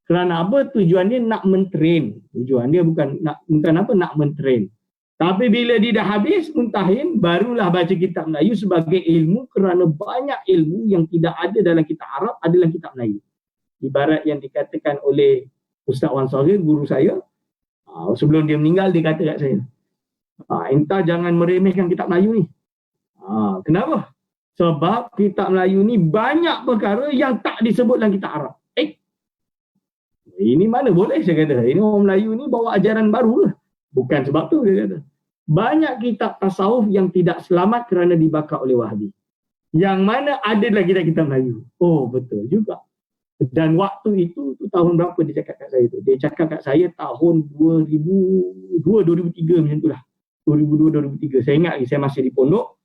Kerana apa? Tujuan dia nak mentrain. Tujuan dia bukan nak mentrain. Tapi bila dia dah habis muntahin, barulah baca kitab Melayu sebagai ilmu, kerana banyak ilmu yang tidak ada dalam kitab Arab ada dalam kitab Melayu. Ibarat yang dikatakan oleh Ustaz Wan Sahir, guru saya, sebelum dia meninggal dia kata kat saya, entah jangan meremehkan kitab Melayu ni. Kenapa? Sebab kitab Melayu ni banyak perkara yang tak disebut dalam kitab Arab. Ini mana boleh saya kata. Ini orang Melayu ni bawa ajaran baru lah. Bukan sebab tu dia kata. Banyak kitab tasawuf yang tidak selamat kerana dibakar oleh Wahabi. Yang mana ada dalam kitab-kitab Melayu. Oh betul juga. Dan waktu itu tahun berapa dia cakap kat saya tu? Dia cakap kat saya tahun 2002-2003 macam tu lah. 2002-2003. Saya ingat lagi, saya masih di pondok.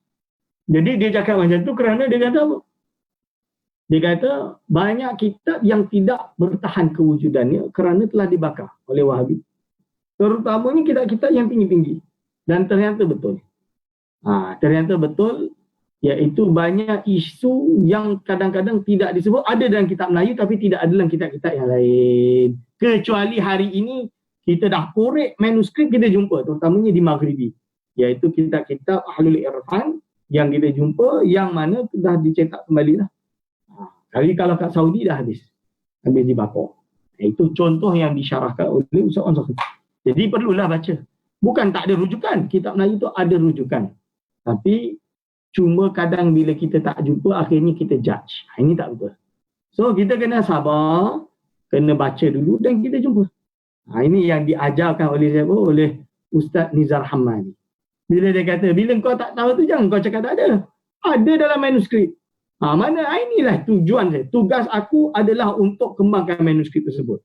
Jadi dia cakap macam tu kerana dia kata apa? Dia kata banyak kitab yang tidak bertahan kewujudannya kerana telah dibakar oleh Wahabi. Terutamanya kitab-kitab yang tinggi-tinggi. Dan ternyata betul. Ternyata betul. Iaitu banyak isu yang kadang-kadang tidak disebut. Ada dalam kitab Melayu tapi tidak ada dalam kitab-kitab yang lain. Kecuali hari ini kita dah korek manuskrip kita jumpa. Terutamanya di Maghribi. Iaitu kitab-kitab Ahlul Irfan yang kita jumpa yang mana dah dicetak kembali lah. Kali kalau kat Saudi dah habis dibakar. Itu contoh yang disyarahkan oleh Ustaz Wan Sakhir. Jadi perlulah baca. Bukan tak ada rujukan. Kitab Melayu tu ada rujukan. Tapi cuma kadang bila kita tak jumpa, akhirnya kita judge. Ini tak betul. So kita kena sabar, kena baca dulu dan kita jumpa. Ini yang diajarkan oleh siapa? Oleh Ustaz Nizar Hamadi. Bila dia kata, bila kau tak tahu tu jangan kau cakap tak ada. Ada dalam manuskrip. Mana inilah tujuan saya. Tugas aku adalah untuk kembangkan manuskrip tersebut.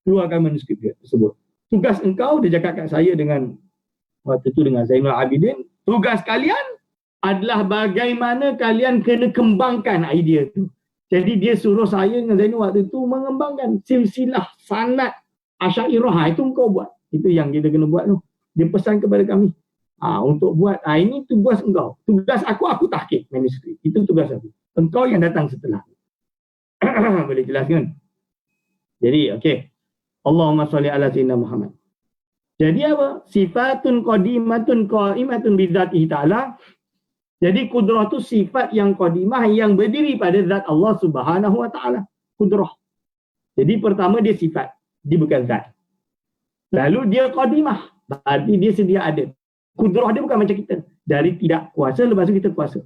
Keluarkan manuskrip tersebut. Tugas engkau, dia cakap kat saya dengan waktu tu dengan Zainul Abidin, tugas kalian adalah bagaimana kalian kena kembangkan idea tu. Jadi dia suruh saya dengan Zainul waktu tu mengembangkan silsilah sanad Asy'ariyah. Itu engkau buat. Itu yang kita kena buat tu. Dia pesan kepada kami. Untuk buat, ini tugas engkau. Tugas aku tahqiq manuskrip. Itu tugas aku. Engkau yang datang setelah. Boleh jelaskan? Jadi, okey. Allahumma salli ala sayyidina Muhammad. Jadi apa? Sifatun qadimatun qa'imatun bidzatihi ta'ala. Jadi kudrah tu sifat yang qadimah yang berdiri pada zat Allah Subhanahu wa taala. Kudrah. Jadi pertama dia sifat, dia bukan zat. Lalu dia qadimah, berarti dia sedia ada. Kudrah dia bukan macam kita. Dari tidak kuasa lepas tu kita kuasa.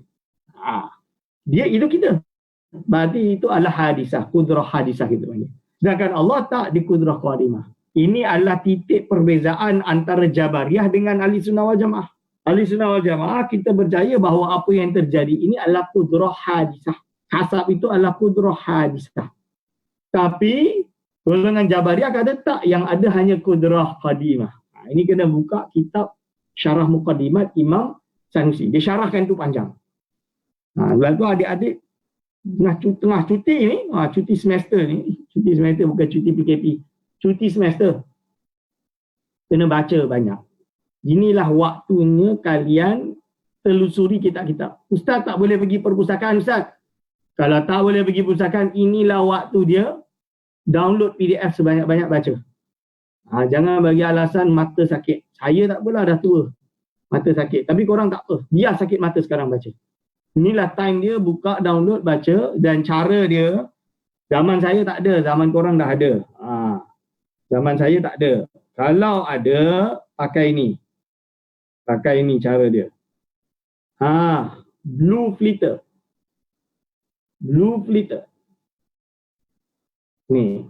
Dia itu kita. Berarti itu adalah hadisah, kudrah hadisah kita panggil. Sedangkan Allah tak di kudrah qadimah. Ini adalah titik perbezaan antara Jabariyah dengan Ahli Sunnah wal Jamaah. Ahli Sunnah wal Jamaah kita percaya bahawa apa yang terjadi ini adalah kudrah hadisah. Kasab itu adalah kudrah hadisah. Tapi golongan Jabariyah kata tak, yang ada hanya kudrah qadimah. Ini kena buka kitab Syarah Muqaddimat Imam Sanusi. Dia syarahkan tu panjang. Lepas tu adik-adik tengah cuti ni, cuti semester ni, cuti semester bukan cuti PKP, cuti semester. Kena baca banyak. Inilah waktunya kalian telusuri kitab-kitab. Ustaz tak boleh pergi perpustakaan, Ustaz. Kalau tak boleh pergi perpustakaan, inilah waktu dia download PDF sebanyak-banyak baca. Jangan bagi alasan mata sakit. Saya tak apalah, dah tua. Mata sakit. Tapi korang tak apa. Biar sakit mata sekarang baca. Inilah time dia buka, download, baca. Dan cara dia, zaman saya tak ada. Zaman korang dah ada. Zaman saya tak ada. Kalau ada, pakai ni. Pakai ni cara dia. Blue Flitter. Blue Flitter. Ni.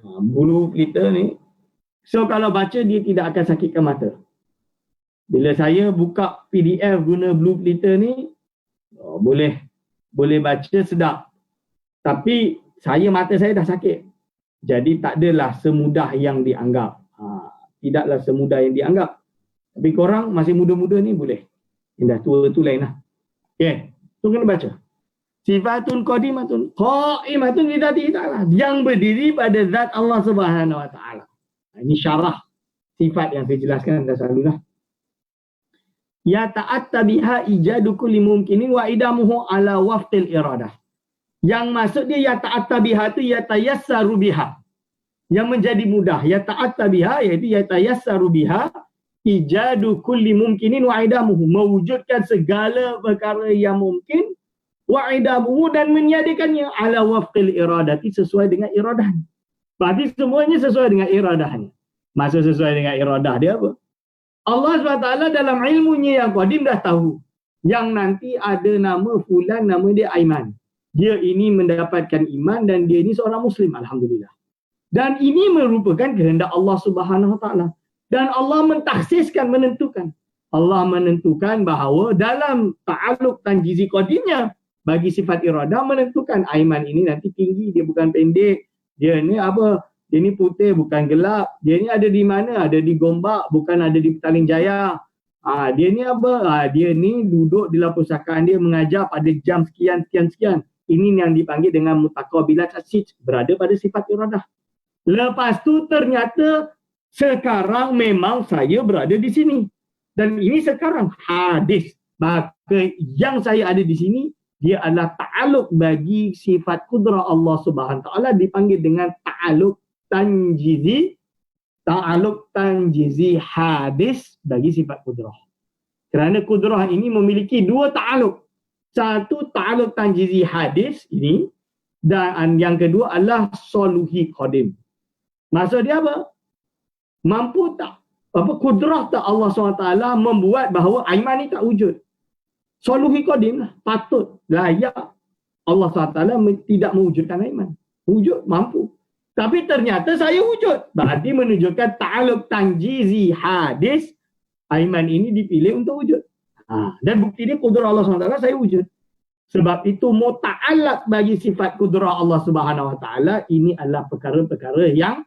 Blue Flitter ni. So kalau baca dia tidak akan sakitkan mata. Bila saya buka PDF guna Blue Flitter ni, boleh baca sedap. Tapi mata saya dah sakit. Jadi tak adalah semudah yang dianggap. Tidaklah semudah yang dianggap. Tapi korang masih muda-muda ni boleh. Yang dah tua tu lain lah. Okay. Tu kena baca. Sifatun qadimatun qa'imatun bidzatihi ta'ala. Yang berdiri pada zat Allah Subhanahu wa taala. Ini syarah sifat yang saya jelaskan dah selalulah. Ya ta'atta biha ijadu kulli mumkinin wa idamuhu ala wafqil iradah. Yang maksud dia ya ta'atta biha tu ya tayassaru biha. Yang menjadi mudah. Ya ta'atta biha iaitu ya tayassaru biha ijadu kulli mumkinin wa idamuhu. Mewujudkan segala perkara yang mungkin wa idamuhu dan menyediakannya ala wafqil iradati sesuai dengan iradahnya. Berarti semuanya sesuai dengan iradahnya. Maksud sesuai dengan iradah dia apa? Allah SWT dalam ilmunya yang qadim dah tahu. Yang nanti ada nama fulan, nama dia Aiman. Dia ini mendapatkan iman dan dia ini seorang Muslim. Alhamdulillah. Dan ini merupakan kehendak Allah Subhanahu Wa Taala. Dan Allah mentakhsiskan, menentukan. Allah menentukan bahawa dalam ta'aluk tanjizi qadimnya, bagi sifat iradah menentukan aiman ini nanti tinggi, dia bukan pendek, dia ni apa, dia ni putih bukan gelap, dia ni ada di mana, ada di Gombak bukan ada di Petaling Jaya. Dia ni apa, dia ni duduk di dalam pusakaan dia mengajar pada jam sekian. Ini yang dipanggil dengan mutaqabilat as-sij, berada pada sifat iradah. Lepas tu ternyata sekarang memang saya berada di sini dan ini sekarang hadis, maka yang saya ada di sini dia adalah ta'aluk bagi sifat kudrah Allah Subhanahu Taala, dipanggil dengan ta'aluk tanjizi hadis bagi sifat kudrah. Kerana kudrah ini memiliki dua ta'aluk. Satu ta'aluk tanjizi hadis ini, dan yang kedua adalah soluhi qadim. Maksud dia apa? Mampu tak? Kudrah tak Allah SWT membuat bahawa aiman ni tak wujud? Soluhi qadim lah. Patut, layak Allah SWT tidak mewujudkan aiman. Wujud, mampu. Tapi ternyata saya wujud. Berarti menunjukkan ta'aluk tanjizi hadis, aiman ini dipilih untuk wujud. Dan bukti dia kudrah Allah SWT saya wujud. Sebab itu muta'allaq bagi sifat kudrah Allah Subhanahu Wa Taala ini adalah perkara-perkara yang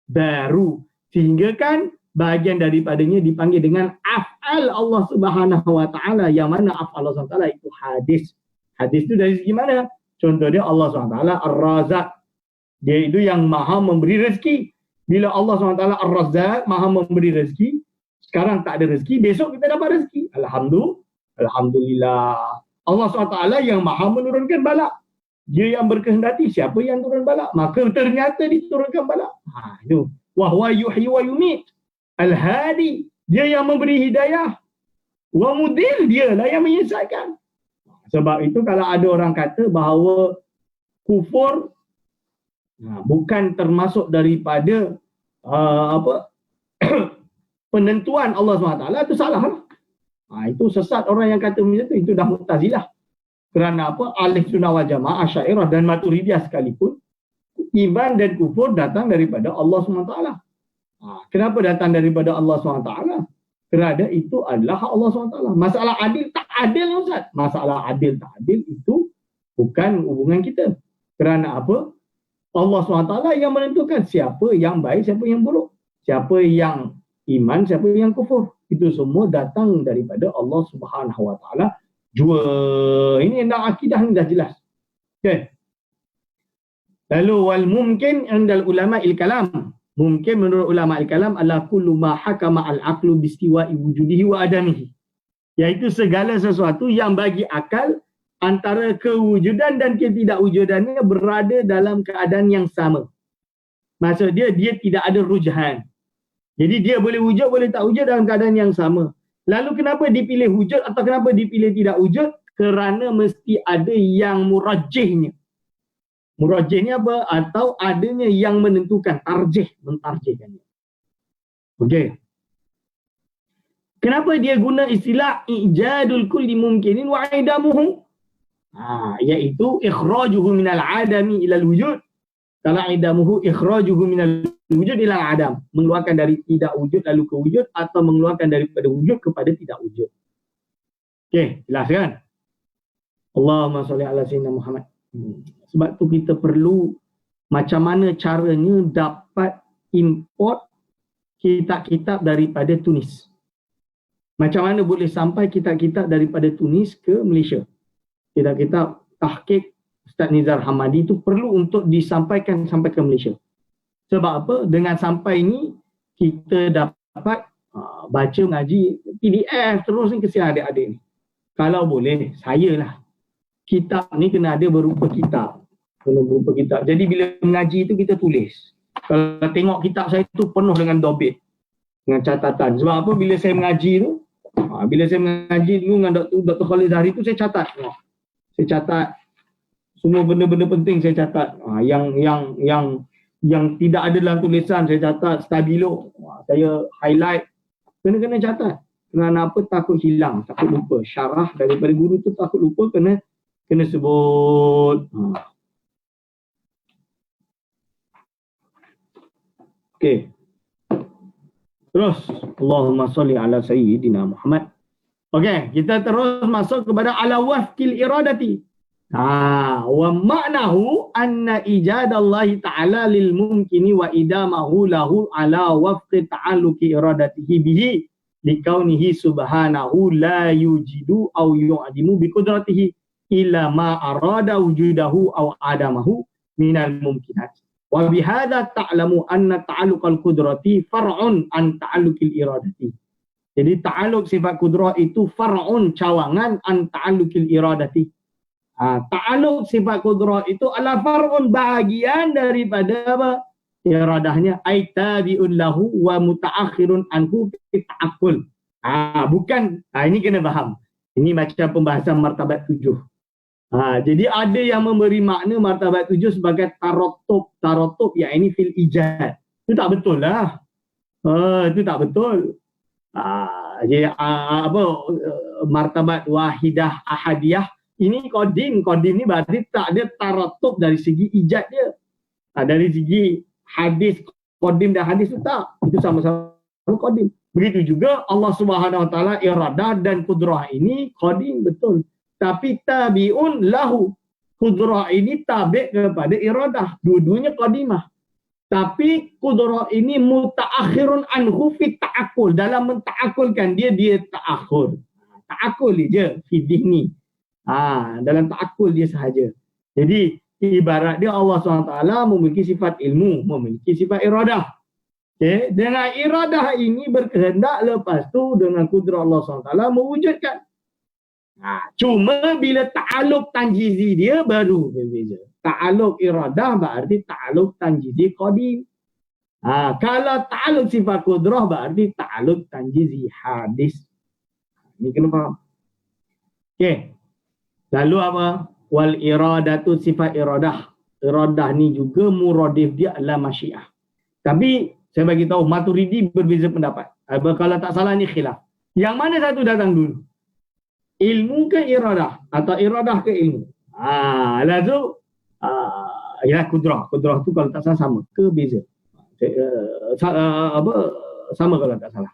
baru. Sehingga kan bahagian daripadanya dipanggil dengan af'al Allah Subhanahu Wa Taala, yang mana af'al Allah SWT itu hadis. Hadis itu dari segi mana? Contoh dia Allah SWT Ar-Razak. Dia itu yang maha memberi rezeki. Bila Allah SWT Ar-Razak, maha memberi rezeki, sekarang tak ada rezeki, besok kita dapat rezeki. Alhamdulillah. Allah SWT yang maha menurunkan bala. Dia yang berkehendaki siapa yang turun bala, maka ternyata diturunkan bala. Itu. Wa huwa yuhyi wa yumit. Al-Hadi, dia yang memberi hidayah. Wa mudil, dia lah yang menyesatkan. Sebab itu kalau ada orang kata bahawa kufur bukan termasuk daripada penentuan Allah SWT, itu salah lah. Itu sesat orang yang kata macam itu dah Mu'tazilah. Kerana apa? Ahli Sunnah wal Jamaah, Asy'ariyah dan Maturidiyah sekalipun, iman dan kufur datang daripada Allah SWT. Kenapa datang daripada Allah SWT? Kerana itu adalah hak Allah SWT. Masalah adil tak adil, Ustaz. Masalah adil tak adil itu bukan hubungan kita. Kerana apa? Allah SWT yang menentukan siapa yang baik, siapa yang buruk. Siapa yang iman, siapa yang kufur. Itu semua datang daripada Allah Subhanahu Wa Taala. Jua. Ini tentang akidah ni dah jelas. Okay. Lalu wal mumkin indal ulama il-kalam. Mungkin menurut ulama al-kalam adalah kullu ma hakama al-aqlu bistiwa'i wujudihi wa adamihi. Iaitu segala sesuatu yang bagi akal antara kewujudan dan ketidakwujudannya berada dalam keadaan yang sama. Maksud dia tidak ada rujhan. Jadi dia boleh wujud, boleh tak wujud dalam keadaan yang sama. Lalu kenapa dipilih wujud atau kenapa dipilih tidak wujud? Kerana mesti ada yang murajjihnya. Murajjihnya apa? Atau adanya yang menentukan, mentarjihkannya. Okey. Kenapa dia guna istilah ijadul kulli mumkinin wa idamuhu? Iaitu ikhrajuhu minal adami ilal wujud. Kalau idamuhu ikhrajuhu minal wujud ilal adam. Mengeluarkan dari tidak wujud lalu ke wujud, atau mengeluarkan daripada wujud kepada tidak wujud. Okey, jelas kan? Allahumma salli ala sayyidina Muhammad. Sebab tu kita perlu macam mana caranya dapat import kitab-kitab daripada Tunis. Macam mana boleh sampai kitab-kitab daripada Tunis ke Malaysia. Kitab-kitab tahqiq Ustaz Nizar Hamadi itu perlu untuk disampaikan sampai ke Malaysia. Sebab apa? Dengan sampai ni kita dapat baca mengaji PDF terus ni kesian adik-adik ni. Kalau boleh, saya lah. Kitab ni kena ada berupa kitab. Jadi bila mengaji itu kita tulis. Kalau tengok kitab saya tu penuh dengan dobit, dengan catatan. Sebab apa? Bila saya mengaji tu, dulu dengan Dr. Khalid Zahri tu saya catat. Saya catat semua benda-benda penting, saya catat. Yang tidak ada dalam tulisan saya catat stabilo. Saya highlight. Kena catat. Kerana apa? Takut hilang, takut lupa. Syarah daripada guru tu takut lupa, kena sebut. Okey. Terus Allahumma salli ala sayyidina Muhammad. Okey, kita terus masuk kepada ala wafqil iradati. Wa ma'nahu anna ijadallahi ta'ala lil mumkini wa idamahu lahu ala wafqi ta'alluqi iradatihi bihi likaunihi subhanahu la yujidu aw yu'adimu bi qudratihi illa ma arada wujudahu aw adamahu minal mumkinat. Wa bihadza ta'lamu anna ta'alluqal qudrati far'un an ta'alluqil iradati. Jadi ta'alluq sifat kudrah itu far'un, cawangan, an ta'alluqil iradati. Ta'alluq sifat kudrah itu adalah far'un, bahagian daripada apa? Iradahnya. Ay tabi'un lahu wa muta'akhirun anhu fi ta'akkul. Bukan. Ini kena faham. Ini macam pembahasan martabat 7. Jadi ada yang memberi makna martabat 7 sebagai tarotub. Tarotub yang ini fil ijad. Itu tak betul lah. Itu tak betul. Jadi martabat wahidah ahadiyah ini qadim ni berarti tak ada taratub dari segi ijad dia. Dari segi hadis qadim dan hadis itu tak, itu sama-sama qadim. Begitu juga Allah Subhanahu wa taala iradah dan qudrah ini qadim betul, tapi tabiun lahu. Qudrah ini tabi' kepada iradah, dua-duanya qadimah. Tapi qudrah ini mutaakhirun anhu fi ta'akkul, dalam menta'akkulkan dia ta'akhur. Ta'akkul je fi dhihni. Dalam ta'akkul dia sahaja. Jadi ibarat dia Allah SWT memiliki sifat ilmu, memiliki sifat iradah. Okay? Dengan iradah ini berkehendak, lepas tu dengan kudrah Allah SWT mewujudkan. Cuma bila ta'aluk tanjizi dia baru berbeza. Ta'aluk iradah berarti ta'aluk tanjizi qadim. Kalau ta'aluk sifat kudrah berarti ta'aluk tanjizi hadis. Ini kena faham. Okay. Lalu apa? Wal iradatu sifat iradah. Iradah ni juga muradif dia adalah masyiah. Tapi saya bagi tahu Maturidi berbeza pendapat. Kalau tak salah ni khilaf. Yang mana satu datang dulu? Ilmu ke iradah? Atau iradah ke ilmu? Lalu ya kudrah. Kudrah tu kalau tak salah sama ke beza? Sama kalau tak salah.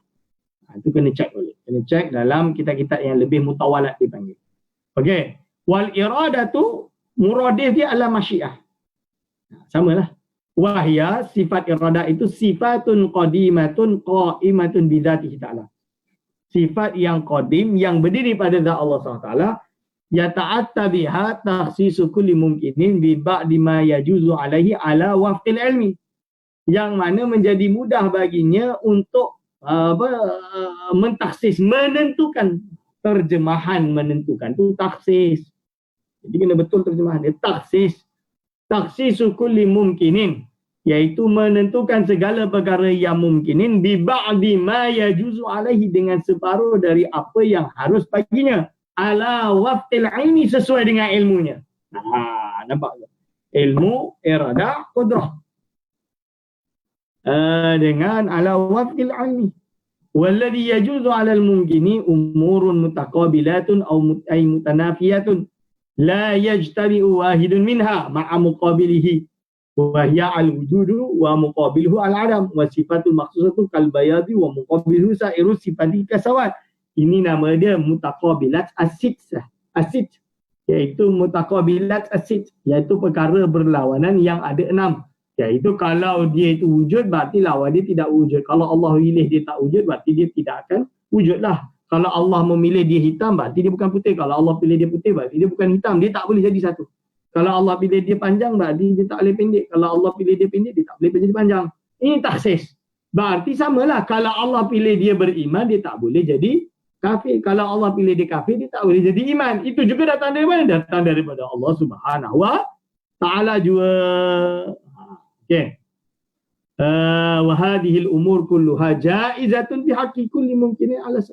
Itu kena cek boleh. Kena cek dalam kitab-kitab yang lebih mutawalat dipanggil. Okey. Wal iradatu muradif dia adalah masyiah. Samalah. Wahya sifat iradah itu sifatun qadimatun qa'imatun bidzatihi ta'ala. Sifat yang qadim yang berdiri pada zat Allah SWT, yata'atta biha takhsisu kulli mumkinin bi ba'di ma yajuzu alaihi ala wafqil ilmi. Yang mana menjadi mudah baginya untuk mentaksis, menentukan. Terjemahan menentukan tu taksis. Jadi kena betul terjemahan dia. Taksis. Taksisu kulli mumkinin. Iaitu menentukan segala perkara yang mumkinin bi ba'di ma yajuzu alaihi, dengan separuh dari apa yang harus baginya. Ala waftil ilmi, sesuai dengan ilmunya. Nampak tak? Ilmu, iradah, qudrah. Dengan ala waftil ilmi. Walladhi yajuzu 'ala al-mumkini umurun mutaqabilatun aw mutanafiyatun la yajtami'u wahidun minha ma'a muqabilihi wa hiya al-wujudu wa muqabiluhu al-'adam wa sifatul maqsusatu kal bayadi wa muqabiluhu sa'iru sifati kasawat. Ini nama dia mutaqabilat asid, iaitu mutaqabilat asid, iaitu perkara berlawanan yang ada 6. Iaitu kalau dia itu wujud, berarti lawan dia tidak wujud. Kalau Allah pilih dia tak wujud, berarti dia tidak akan wujudlah. Kalau Allah memilih dia hitam, berarti dia bukan putih. Kalau Allah pilih dia putih, berarti dia bukan hitam. Dia tak boleh jadi satu. Kalau Allah pilih dia panjang, berarti dia tak boleh pendek. Kalau Allah pilih dia pendek, dia tak boleh jadi panjang. Ini takhsis. Berarti samalah. Kalau Allah pilih dia beriman, dia tak boleh jadi kafir. Kalau Allah pilih dia kafir, dia tak boleh jadi iman. Itu juga datang dari mana? Datang daripada Allah Subhanahu wa Ta'ala juga. Okay. Wa hadhil umur kulluha jaizatun bi haqqi kulli mumkinin ala.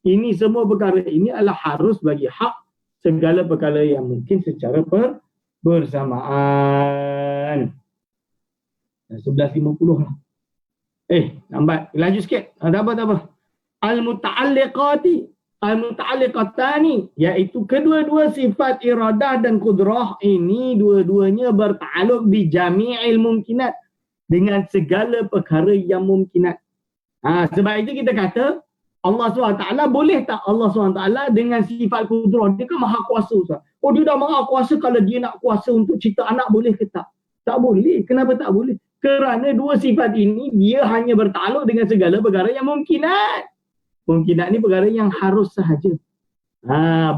Ini semua perkara ini adalah harus bagi hak segala perkara yang mungkin secara bersamaan. 11.50 lah. Lambat. Lanjut sikit. Tak apa. Al-muta'alliqatani, iaitu kedua-dua sifat iradah dan qudrah ini dua-duanya bertakluk bi jami'il mumkinat, dengan segala perkara yang mumkinat. Sebab itu kita kata Allah SWT boleh tak Allah SWT dengan sifat qudrah, dia kan maha kuasa. Oh, dia dah maha kuasa, kalau dia nak kuasa untuk cipta anak boleh ke tak? Tak boleh. Kenapa tak boleh? Kerana dua sifat ini dia hanya bertakluk dengan segala perkara yang mungkinat. Mungkinat ni perkara yang harus sahaja.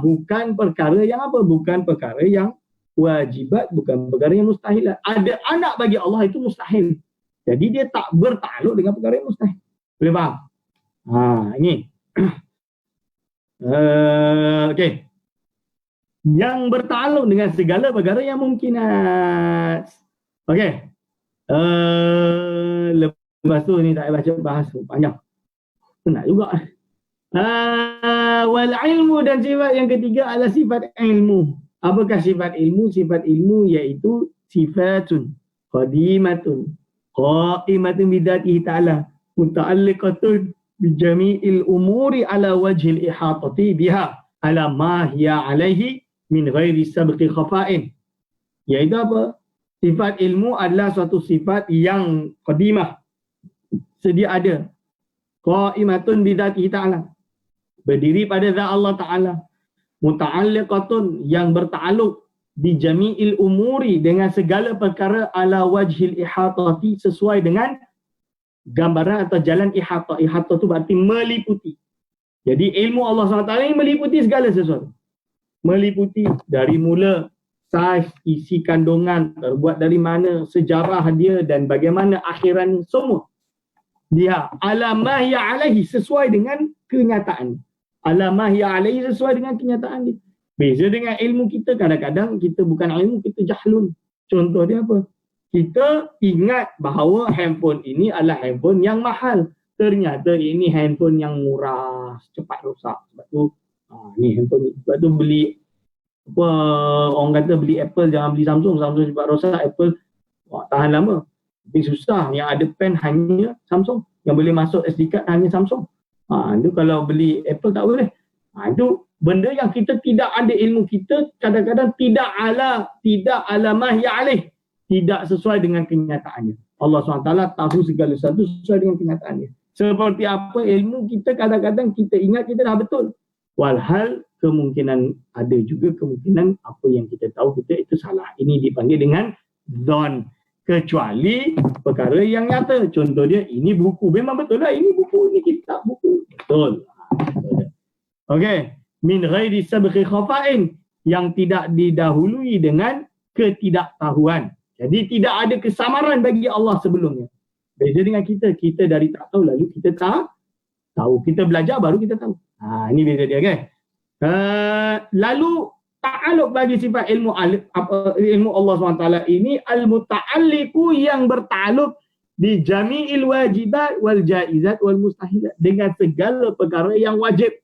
Bukan perkara yang apa? Bukan perkara yang wajibat, bukan perkara yang mustahilat. Ada anak bagi Allah itu mustahil. Jadi dia tak bertakluk dengan perkara yang mustahil. Boleh faham? Ini. Okey. Yang bertakluk dengan segala perkara yang mungkinat. Okey. Lepas tu ni tak payah baca bahasa panjang. Penat juga. Wal ilmu, dan sifat yang ketiga adalah sifat ilmu. Apakah sifat ilmu? Sifat ilmu iaitu sifatun qadimatun qa'imatun bidatihi ta'ala muta'alliqatun bijami'il umuri ala wajhil ihatati biha ala ma hiya alaihi min ghairi sabqi khafa'in. Iaitu apa? Sifat ilmu adalah suatu sifat yang qadimah, sedia ada, qa'imatun bidatihi ta'ala, berdiri pada zat Allah Ta'ala, muta'alliqatun, yang bertakluk, di jami'il umuri, dengan segala perkara, ala wajhil ihatati, sesuai dengan gambaran atau jalan ihata. Ihata tu berarti meliputi. Jadi ilmu Allah SWT ini meliputi segala sesuatu. Meliputi dari mula saiz, isi kandungan, terbuat dari mana, sejarah dia, dan bagaimana akhiran semua. Dia alamah ya alaihi, sesuai dengan kenyataan. Alamah ya alaihi, sesuai dengan kenyataan dia. Beza dengan ilmu kita, kadang-kadang kita bukan ilmu, kita jahlun. Contoh dia apa? Kita ingat bahawa handphone ini adalah handphone yang mahal. Ternyata ini handphone yang murah, cepat rosak. Sebab tu, ni handphone ni. Sebab tu beli, apa, orang kata beli Apple, jangan beli Samsung. Samsung cepat rosak, Apple tahan lama. Tapi susah, yang ada pen hanya Samsung. Yang boleh masuk SD card hanya Samsung. Itu kalau beli Apple tak boleh. Itu benda yang kita tidak ada ilmu kita, kadang-kadang tidak alamah ya alaih, tidak sesuai dengan kenyataannya. Allah SWT tahu segala sesuatu sesuai dengan kenyataannya. Seperti apa ilmu kita, kadang-kadang kita ingat kita dah betul, walhal kemungkinan ada juga kemungkinan apa yang kita tahu kita itu salah. Ini dipanggil dengan zon, kecuali perkara yang nyata. Contoh dia, ini buku, memang betul lah, ini buku, ini kitab buku, betul. Okey, min ghairi sabqi khafa'in, yang tidak didahului dengan ketidaktahuan. Jadi tidak ada kesamaran bagi Allah sebelumnya. Beza dengan kita, kita dari tak tahu lalu kita tak tahu. Kita belajar baru kita tahu. Ini beza dia, kan? Lalu ta'alluq bagi sifat ilmu Allah SWT ini al-muta'alliqu, yang bertakluk di jami'il wajibat wal jaizat wal mustahilat, dengan segala perkara yang wajib.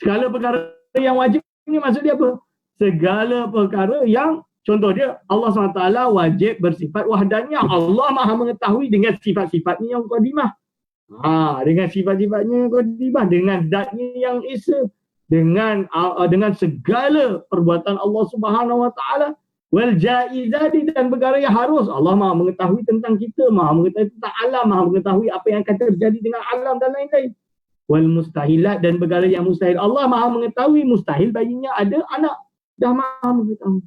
Segala perkara yang wajib ni maksud dia apa? Segala perkara yang, contoh dia, Allah SWT wajib bersifat wahdaniyah. Allah maha mengetahui dengan sifat-sifatnya yang qadimah. Dengan sifat-sifatnya yang qadimah, dengan zatnya yang esa, dengan segala perbuatan Allah Subhanahu Wa Taala, wal jaizati, dan perkara yang harus. Allah maha mengetahui tentang kita, maha mengetahui tentang alam, maha mengetahui apa yang akan terjadi dengan alam dan lain-lain. Wal mustahilat, dan perkara yang mustahil. Allah maha mengetahui mustahil baginya ada anak, dah maha mengetahui.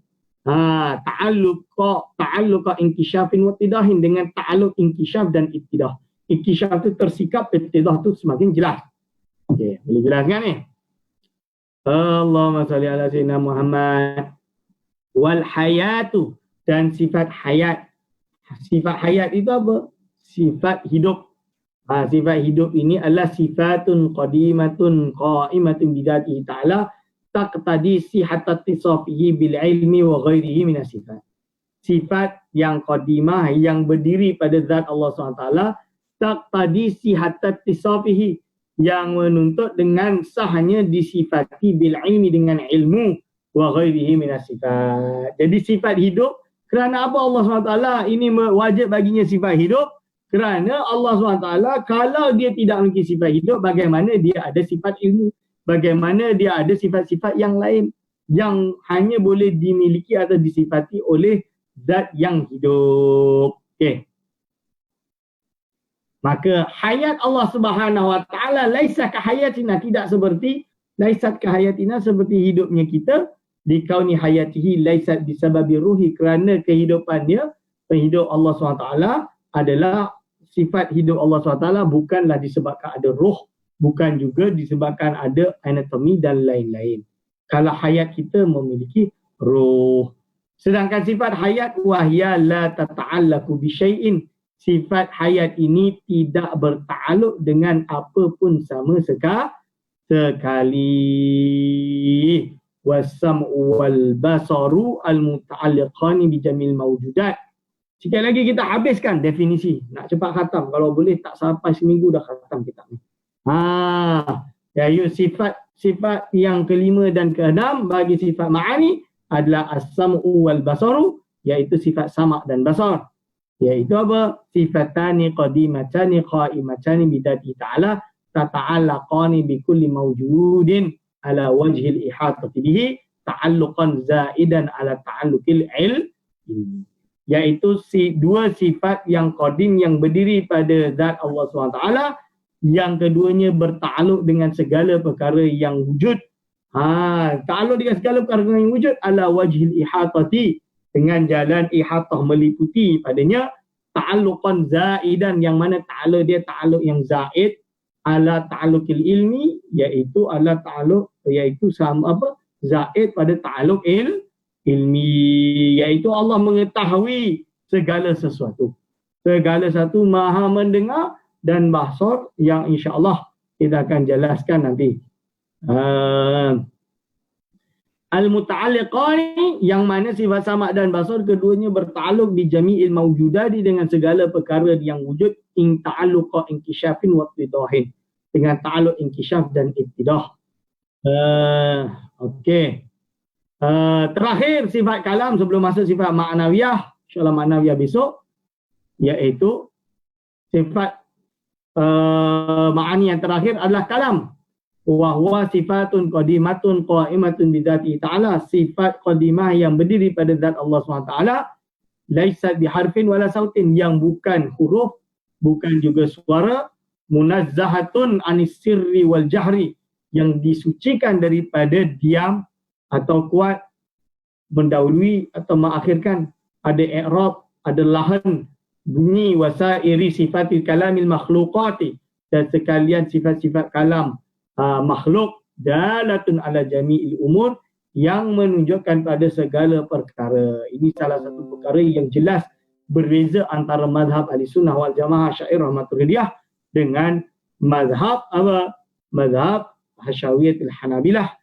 Ta'alluqa inkishafin wa tidahin, dengan ta'alluq inkishaf dan ittidah. Inkishaf tu tersikap, ittidah tu semakin jelas. Okey, boleh jelaskan ni? Allahumma salli ala sayyidina Muhammad. Wal hayatu, dan sifat hayat. Sifat hayat itu apa? Sifat hidup. Sifat hidup ini adalah sifatun qadimatun qa'imatun bidatihi ta'ala taqtadi sihatat tisafihi bil ilmi wa ghairihi minas sifat. Sifat yang qadimah, yang berdiri pada zat Allah SWT, taqtadi sihatat tisafihi, yang menuntut dengan sahnya disifati bil ilmi, dengan ilmu, wa ghairihi minas sifat. Jadi sifat hidup, kerana apa Allah SWT ini wajib baginya sifat hidup? Kerana Allah SWT kalau dia tidak memiliki sifat hidup, bagaimana dia ada sifat ilmu? Bagaimana dia ada sifat-sifat yang lain yang hanya boleh dimiliki atau disifati oleh zat yang hidup. Okey. Maka hayat Allah Subhanahu Wa Taala laisa ka hayatina, tidak seperti laisat ka hayatina, seperti hidupnya kita. likauni hayatihi laysat bisababi ruhi, kerana kehidupannya, penghidup Allah SWT adalah sifat hidup Allah SWT bukanlah disebabkan ada roh, bukan juga disebabkan ada anatomi dan lain-lain. Kalau hayat kita memiliki roh. Sedangkan sifat hayat wahya la tata'allaku bisyai'in, sifat hayat ini tidak bertakluk dengan apa pun sama sekali. Wasam'u wal basaru al muta'alliqani bi jamil mawjudat. Sikit lagi kita habiskan definisi. Nak cepat khatam. Kalau boleh tak sampai seminggu dah khatam kitab ni. Iaitu sifat yang kelima dan keenam bagi sifat ma'ani adalah as-sam'u wal basaru, iaitu sifat sama' dan basar. Iaitu apa? Sifatani qadimatani qa'imatani bidati ta'ala tata'allaqani bi kulli mawjudin ala wajhil ihatati bihi ta'alluqan zaidan ala ta'alluqil ilmi. Iaitu dua sifat yang qadim yang berdiri pada zat Allah SWT, yang keduanya bertakluk dengan segala perkara yang wujud. Takluk dengan segala perkara yang wujud ala wajhil ihatati, dengan jalan ihatah meliputi padanya, ta'alluqan zaidan, yang mana ta'alluq dia ta'alluq yang zaid, ala ta'alluqil ilmi, iaitu ala ta'alluq, iaitu sama apa? Zaid pada ta'alluq ilmi, iaitu Allah mengetahui segala sesuatu. Segala sesuatu maha mendengar dan basar, yang insya-Allah kita akan jelaskan nanti. Al-muta'alliqani, yang mana sifat sama' dan basar keduanya bertakluk bi jami'il mawjudati, dengan segala perkara yang wujud, in ta'alluqa inkisyafin wa ibtidahin, dengan ta'alluq inkisyaf dan ibtidah. Okey. Terakhir sifat kalam sebelum masuk sifat ma'nawiyah, insya-Allah ma'nawiyah besok, iaitu sifat ma'ani yang terakhir adalah kalam. Wa huwa sifatun qadimatun qa'imatun bidzati ta'ala, sifat qadimah yang berdiri pada zat Allah SWT, laisat biharfin wala sautin, yang bukan huruf, bukan juga suara, munazzahatun anis sirri wal jahri, yang disucikan daripada diam atau kuat, mendahului atau mengakhirkan, ada i'rab, ada lahan, bunyi, wasairi sifatil kalamil makhluqati, dan sekalian sifat-sifat kalam makhluk, dalatun ala jami'il umur, yang menunjukkan pada segala perkara. Ini salah satu perkara yang jelas berbeza antara mazhab Ahlussunnah wal Jamaah Asy'ariyah Maturidiyah dengan mazhab apa? Mazhab Hasyawiyatul Hanabilah,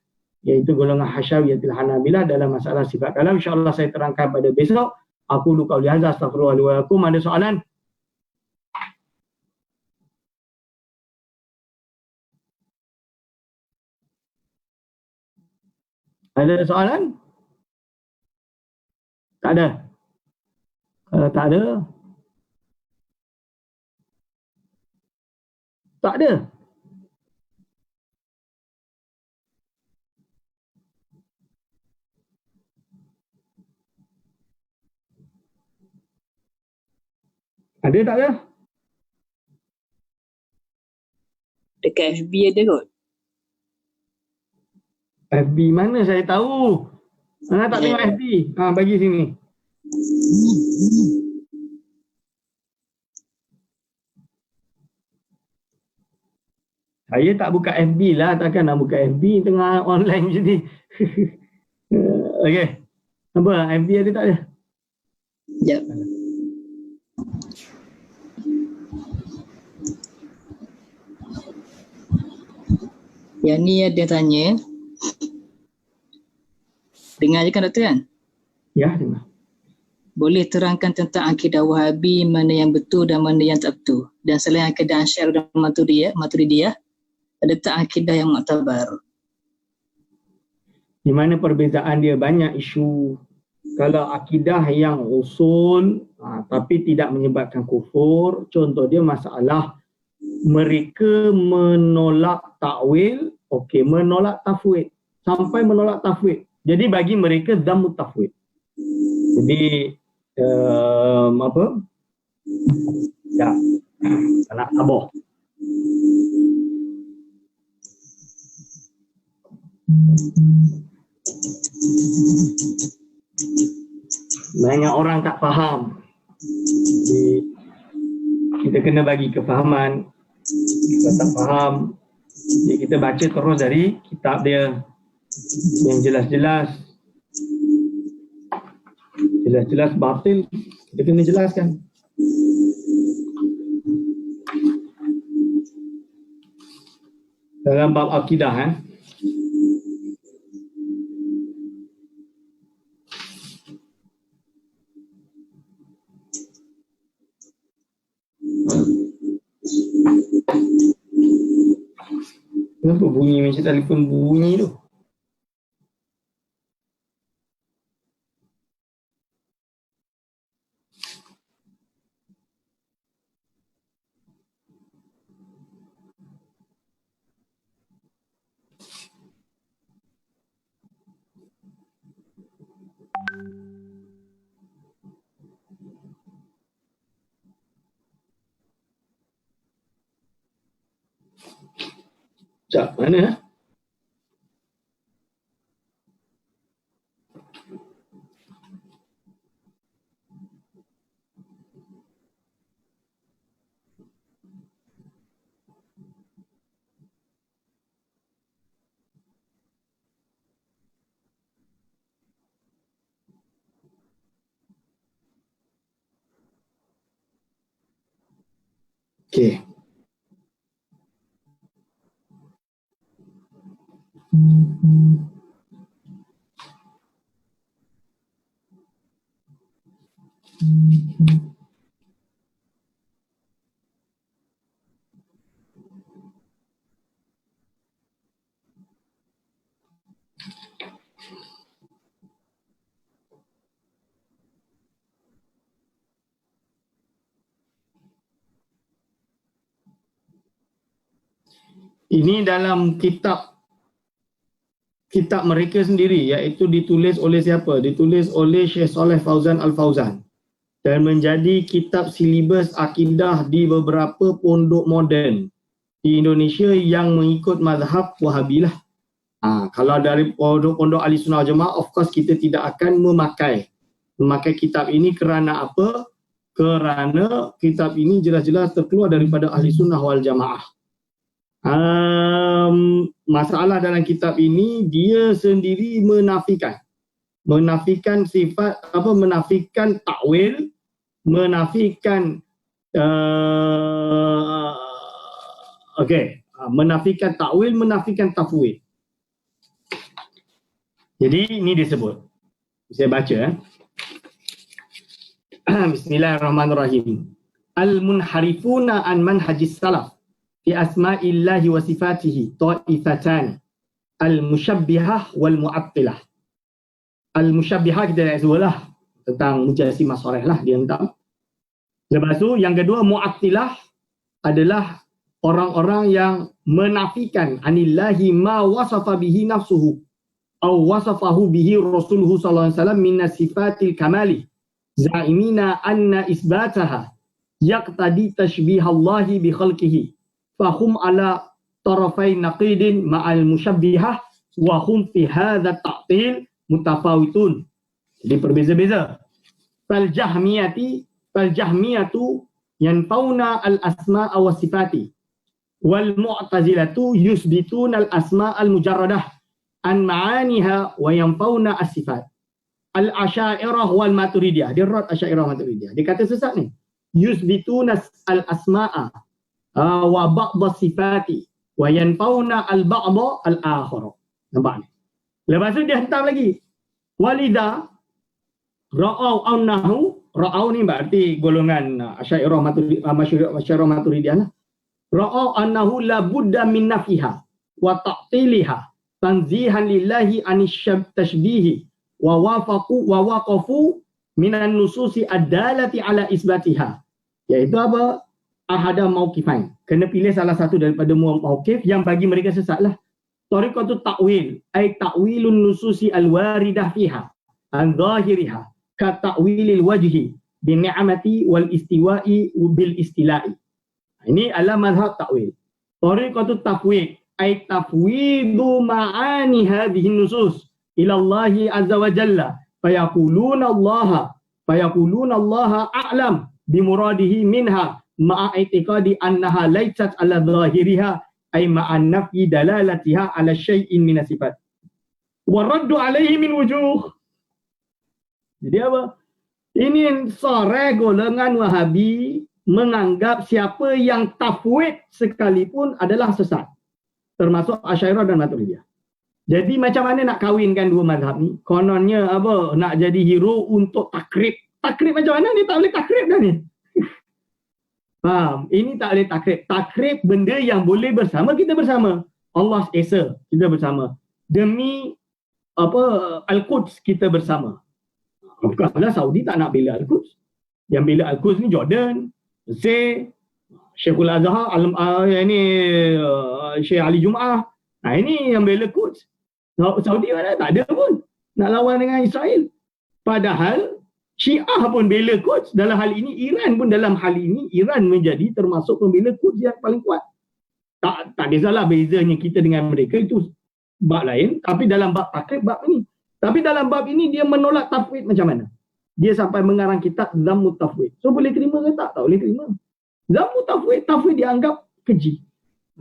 iaitu golongan Hasyawiyatul Hanabilah dalam masalah sifat kalam. InsyaAllah saya terangkan pada besok. Aku lu qauli hadza astaghfirullah li wa lakum. Ada soalan? Ada soalan? Tak ada. Kalau tak ada, tak ada. Ada tak ada? Dekat FB ada kot. FB mana saya tahu. Mana tak tengok FB? Bagi sini. Saya tak buka FB lah. Takkan nak buka FB tengah online macam ni. Okey. Apa? FB ada tak ada? Sekejap. Yang ni ada tanya. Dengar je kan doktor kan? Ya, dengar. Boleh terangkan tentang akidah Wahabi, mana yang betul dan mana yang tak betul. Dan selain akidah Asy'ariyah dan Maturidiyah, ada tak akidah yang muktabar? Di mana perbezaan dia banyak isu. Kalau akidah yang usul tapi tidak menyebabkan kufur, contoh dia masalah mereka menolak takwil, okey, menolak tafwid, sampai menolak tafwid. Jadi bagi mereka dhammut tafwid. Jadi apa? Ya, tak sabar. Banyak orang tak faham. Jadi, kita kena bagi kefahaman. Kita tak faham, jadi kita baca terus dari kitab dia yang jelas-jelas batil, kita kena jelaskan. Dalam bab akidah Kenapa bunyi macam telefon bunyi tu? Sekejap, mana? Okey. Ini dalam kitab mereka sendiri, iaitu ditulis oleh siapa? Ditulis oleh Syekh Saleh Fauzan Al-Fauzan dan menjadi kitab silibus akidah di beberapa pondok moden di Indonesia yang mengikut mazhab Wahabilah. Kalau dari pondok-pondok Ahli Sunnah Jemaah, of course kita tidak akan memakai kitab ini. Kerana apa? Kerana kitab ini jelas-jelas terkeluar daripada Ahli Sunnah wal Jamaah. Masalah dalam kitab ini, dia sendiri menafikan sifat menafikan takwil, menafikan menafikan takwil, menafikan tafwid. Jadi ini disebut, saya baca Bismillahirrahmanirrahim. Al-munharifuna an manhajis salaf fi asma'illahi wa sifatihi ta'ifatan al-musyabbihah wal mu'attilah. Al-musyabbihah kita dah sebutlah tentang mujassimah sharih lah dia hentam. Lepas tu yang kedua, mu'attilah adalah orang-orang yang menafikan anillahi ma wasafa bihi nafsuhu aw wasafahu bihi rasuluhu sallallahu alaihi wasallam min sifatil kamali za'imina anna isbataha yaqtadi tashbihallahi bi khalqihi fahum ala tarafai naqidin ma'al musyabbihah wa hum fi hadha ta'til mutafawitun. Jadi berbeza-beza. Fal jahmiyatu yanfauna al asma'a wa sifati wal mu'tazilatu yusbituna al asma' al mujarradah an ma'aniha wa yanfauna as sifat. Al asyairah wal maturidiyah, dia rad asyairah maturidiyah. Dia kata sesat ni. Yusbituna al asma'a wa ba'd sifati wa yanfauna al ba'd al akhar. Nampak ni? Lepas tu dia hentam lagi. Walida ra'au ni berarti golongan asyairah maturidiyah lah. Ra'au annahu la budda min nafiha wa ta'tiliha tanzihan lillahi anisy tashbihi wa waqafu minan nususi ad-dalati ala isbatiha. Iaitu apa? Ahada mauqifain. Kena pilih salah satu daripada mauqif yang bagi mereka sesatlah. Tariqatu ta'wil ay ta'wilun nususi al-waridah fiha an zahiriha ka ta'wilil wajhi bin ni'mati wal istiwa'i bil istila'i. Ini adalah mazhab ta'wil. Tariqatu tafwid ay tafwidu ma'ani hadhihi nusus ila Allah azza wa jalla fayaquluna Allah a'lam bimuradihi minha ma'a i'tiqadi annaha laysat ala zahiriha ay ma'an nafyi dalalatiha ala syai'in min sifat wa raddu alaihi min wujuh. Jadi apa? Ini sore golongan Wahabi menganggap siapa yang tafwid sekalipun adalah sesat, termasuk Asy'ariyah dan Maturidiyah. Jadi macam mana nak kawinkan dua mazhab ni? Kononnya apa? Nak jadi hero untuk takrib. Takrib macam mana ni? Tak boleh takrib dah ni. Faham? Ini tak boleh takrib. Takrib benda yang boleh bersama, kita bersama. Allah Esa, kita bersama. Demi apa Al-Quds, kita bersama. Bukanlah Saudi tak nak bela Al-Quds. Yang bela Al-Quds ni Jordan, Mesir, Syekhul Azhar, Syekh Ali Jum'ah. Nah, ini yang bela Quds. Saudi mana? Tak ada pun nak lawan dengan Israel. Padahal Syiah pun bela Quds. Dalam hal ini Iran pun dalam hal ini Iran menjadi termasuk pembela Quds yang paling kuat. Tak kisahlah bezanya kita dengan mereka, itu bab lain. Tapi dalam bab takrib, bab ini. Tapi dalam bab ini dia menolak tafwid macam mana? Dia sampai mengarang kitab Zammut Tafwid. So boleh terima ke tak? Tak boleh terima. Zammut Tafwid, tafwid dianggap keji.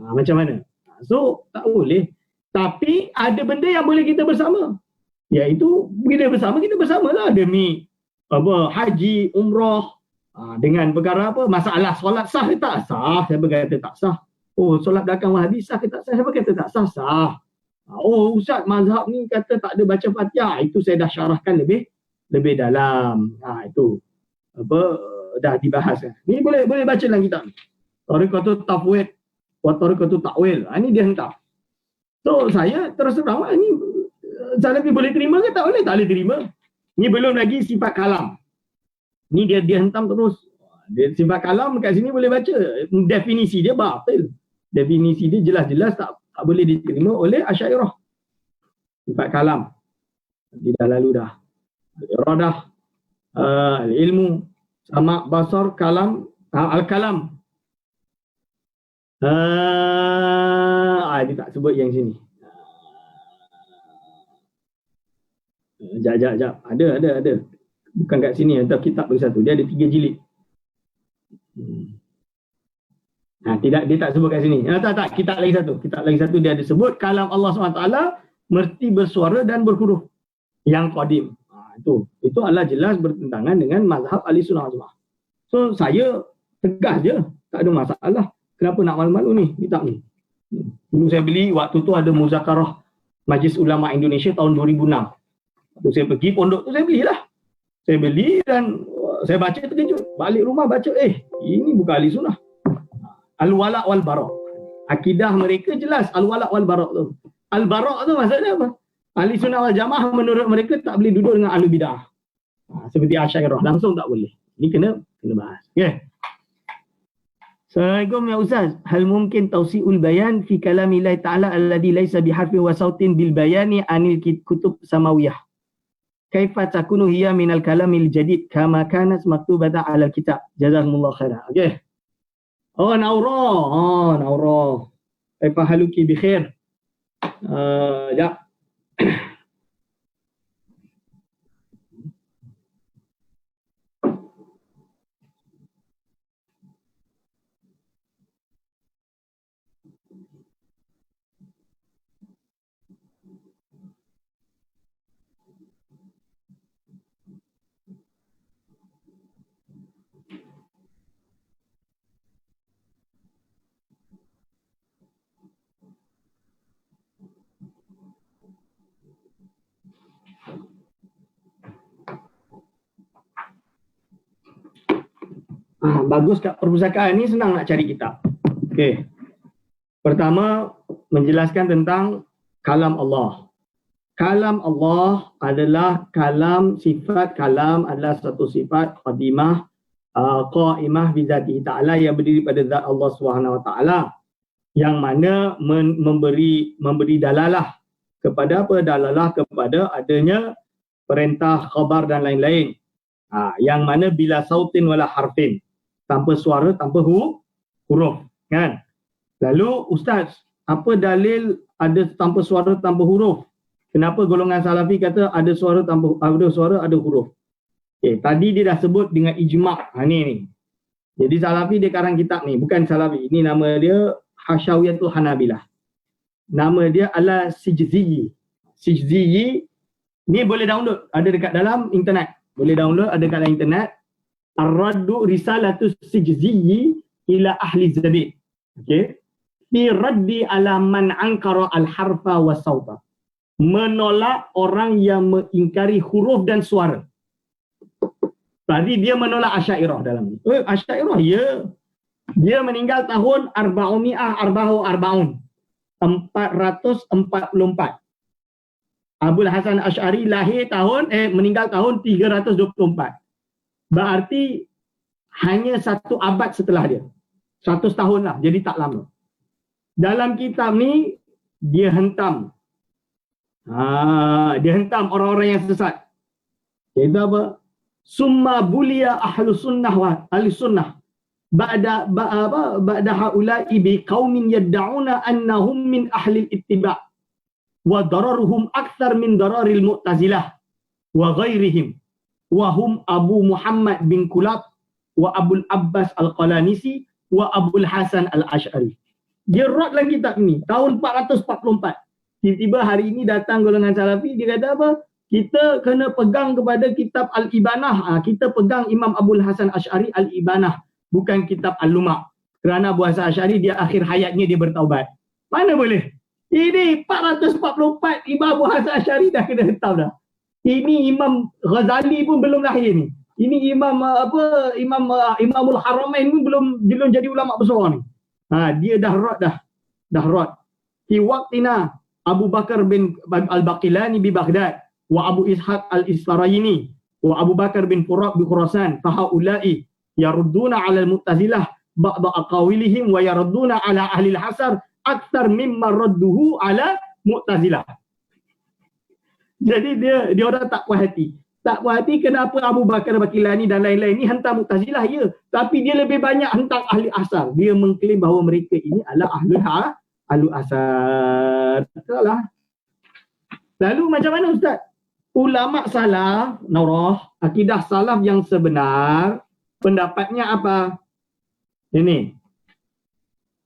Macam mana? So tak boleh. Tapi ada benda yang boleh kita bersama. Iaitu bila bersama, kita bersamalah demi apa, haji, umrah. Dengan perkara apa? Masalah solat sah ke tak sah? Siapa kata tak sah? Oh, solat belakang Wahabi sah ke tak sah? Siapa kata tak sah? Sah. Oh, Ustaz, mazhab ni kata tak ada baca Fatihah. Itu saya dah syarahkan lebih dalam. Itu apa, dah dibahas kan. Ni boleh baca dalam kitab ni. Tariqatul Tafwid wa Tariqatul Ta'wil. Ini dia hentam. So saya terus terang, ni Salafi boleh terima ke tak boleh? Tak boleh terima. Ni belum lagi sifat kalam. Ni dia hentam terus. Dia sifat kalam kat sini boleh baca. Definisi dia batil. Definisi dia jelas-jelas tak boleh diterima oleh Asy'ariyah. Sifat kalam. Dia dah lalu dah. Iradah, ilmu, sama, basar, kalam, al-kalam. Dia tak sebut yang sini. Jap. Ada. Bukan kat sini, atau kitab lagi satu. Dia ada 3 jilid. Tidak, dia tak sebut kat sini. Tak, kitab lagi satu dia ada sebut kalam Allah SWT mesti bersuara dan berhuruf yang qadim. Itu adalah jelas bertentangan dengan mazhab Ahli Sunnah wal Jamaah. So saya tegas je, tak ada masalah. Kenapa nak malu-malu ni kitab ni? Dulu saya beli, waktu tu ada muzakarah Majlis Ulama Indonesia tahun 2006. Waktu saya pergi pondok tu, saya belilah. Saya beli dan saya baca, terkejut. Balik rumah baca, ini bukan Ahli Sunnah. Al-Wala' wal-Bara'. Akidah mereka jelas Al-Wala' wal-Bara' tu. Al-Bara' tu maksudnya apa? Ahli Sunnah wal Jamaah menurut mereka tak boleh duduk dengan Ahli Bid'ah. Seperti Asy'ariyah, langsung tak boleh. Ini kena bahas. Okay. Assalamualaikum ya Ustaz. Hal mungkin tawsi'ul bayan fi kalamillahi ta'ala alladhi laysa biharfi wa sautin bil bayani anil kutub samawiyah. Kaifa takunu hiya minal kalamil jadid kama kanat maktubatan 'alal kitab. Jazakumullah khairan. Okey. Naura. Kaifa haluki bi khair. Ya. Bagus kat perpustakaan ni, senang nak cari kitab. Okey. Pertama, menjelaskan tentang kalam Allah. Kalam Allah adalah kalam, sifat kalam adalah satu sifat qadimah, qaimah bi zatihi ta'ala, yang berdiri pada zat Allah Subhanahu wa taala, yang mana memberi dalalah kepada apa? Dalalah kepada adanya perintah, khabar dan lain-lain. Yang mana bila sautin wala harfin, tanpa suara, tanpa huruf, kan? Lalu Ustaz, apa dalil ada tanpa suara, tanpa huruf? Kenapa golongan Salafi kata ada suara ada huruf? Tadi dia dah sebut dengan ijma'. Ni. Jadi Salafi dia karang kitab ni, bukan Salafi. Ini nama dia Hasyawiyatul Hanabilah. Nama dia Al-Sijziyi. Sijziyi ni boleh download, ada dekat dalam internet. Boleh download, ada dekat dalam internet. Ar-Raddu Risalatus Sijziyi ila ahli zabid. Okey. Fi raddi ala man ankara al-harfa wa sauta. Menolak orang yang mengingkari huruf dan suara. Tadi dia menolak Asy'ariyah dalam ni. Asy'ariyah ya. Dia meninggal tahun 444. Abul Hasan Asy'ari meninggal tahun 324. Berarti hanya 1 abad setelah dia. 100 tahun lah, jadi tak lama. Dalam kitab ni dia hentam. Dia hentam orang-orang yang sesat. Kita apa? Summa buliya ahlus sunnah wa ahli sunnah ba'da haula'i bi qaumin yad'una annahum min ahli ittiba' wa dararuhum akthar min dararil mu'tazilah wa ghairihim wa hum Abu Muhammad bin Kulab wa Abul Abbas Al-Qalanisi wa Abul Hasan Al-Asy'ari. Dia rot dalam kitab ni tahun 444. Tiba-tiba hari ini datang golongan Salafi, dia kata apa? Kita kena pegang kepada kitab Al-Ibanah. Kita pegang Imam Abul Hasan Asy'ari Al-Ibanah, bukan kitab Al-Lumah. Kerana Abu Hasan Asy'ari dia akhir hayatnya dia bertaubat. Mana boleh? Ini 444 Imam Abu Hasan Asy'ari dah kena hentam dah. Ini Imam Ghazali pun belum lahir ni. Ini Imamul Haramain pun belum jadi ulama besar ni. Dia dah rot. Fi waqtina Abu Bakar bin Al-Baqilani bi Baghdad wa Abu Ishaq Al-Isfaraini wa Abu Bakar bin Furaq bi Khurasan fahaula'i yarudduna 'ala al-Mu'tazilah ba'da aqawilihim wa yarudduna 'ala ahli al-hasar akthar mimma radduhu 'ala Mu'tazilah. Jadi dia orang tak puas hati. Tak puas hati kenapa Abu Bakar Baqilani dan lain-lain ni hentam Mu'tazilah ya, tapi dia lebih banyak hentam ahli asar. Dia mengklaim bahawa mereka ini adalah ahli asar. Salah. Lalu macam mana Ustaz? Ulama salaf, akidah salaf yang sebenar, pendapatnya apa? Ini.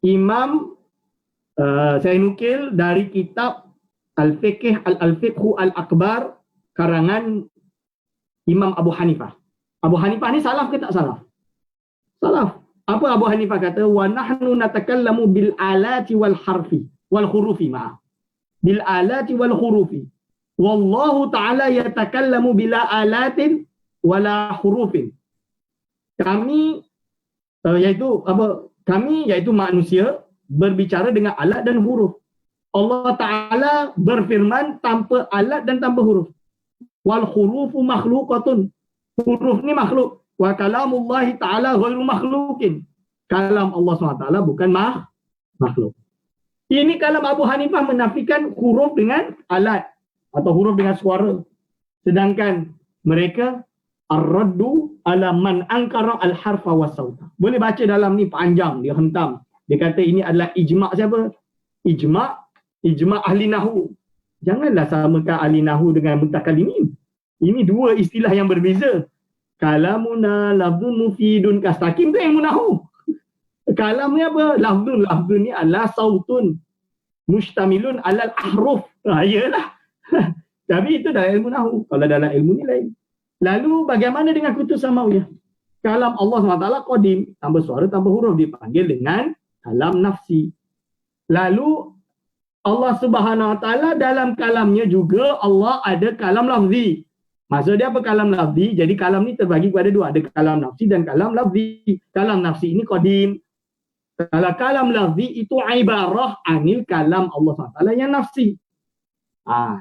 Imam saya nukil dari kitab Al-Fiqhu Al-Akbar karangan Imam Abu Hanifah. Abu Hanifah ni salaf ke tak salaf? Salaf. Apa Abu Hanifah kata? Wa nahnu natakallamu bil alati wal harfi wal hurufi ma'a. Bil alati wal hurufi. Wallahu ta'ala yatakallamu bila alatin wala hurufin. Kami iaitu manusia berbicara dengan alat dan huruf. Allah Ta'ala berfirman tanpa alat dan tanpa huruf. Wal hurufu makhluqatun. Huruf ni makhluk. Wa kalamullahi ta'ala ghairu makhlukin. Kalam Allah SWT bukan makhluk. Ini kalam Abu Hanifah menafikan huruf dengan alat atau huruf dengan suara. Sedangkan mereka ar-raddu ala man ankara al-harfa wa sauta. Boleh baca dalam ni panjang, dia hentam. Dia kata ini adalah ijma' siapa? Ijma' ahli nahwu. Janganlah samakan ahli nahwu dengan mutakallimin. Ini dua istilah yang berbeza. Kalamuna lafzun mufidun kastakim tu ilmu nahwu. Kalam ni apa? Lafzun ni adalah sautun mustamilun alal ahruf. Iyalah. Tapi itu dalam ilmu nahwu. Kalau dalam ilmu ni lain. Lalu bagaimana dengan kutus samawiyah? Kalam Allah SWT qadim, tambah suara tambah huruf, dipanggil dengan kalam nafsi. Lalu Allah Subhanahu Wa Taala dalam kalamnya juga Allah ada kalam lafzi. Maksud dia apa kalam lafzi? Jadi kalam ni terbagi kepada dua, ada kalam nafsi dan kalam lafzi. Kalam nafsi ini qadim. Kalau kalam lafzi itu ibarah anil kalam Allah SWT yang nafsi.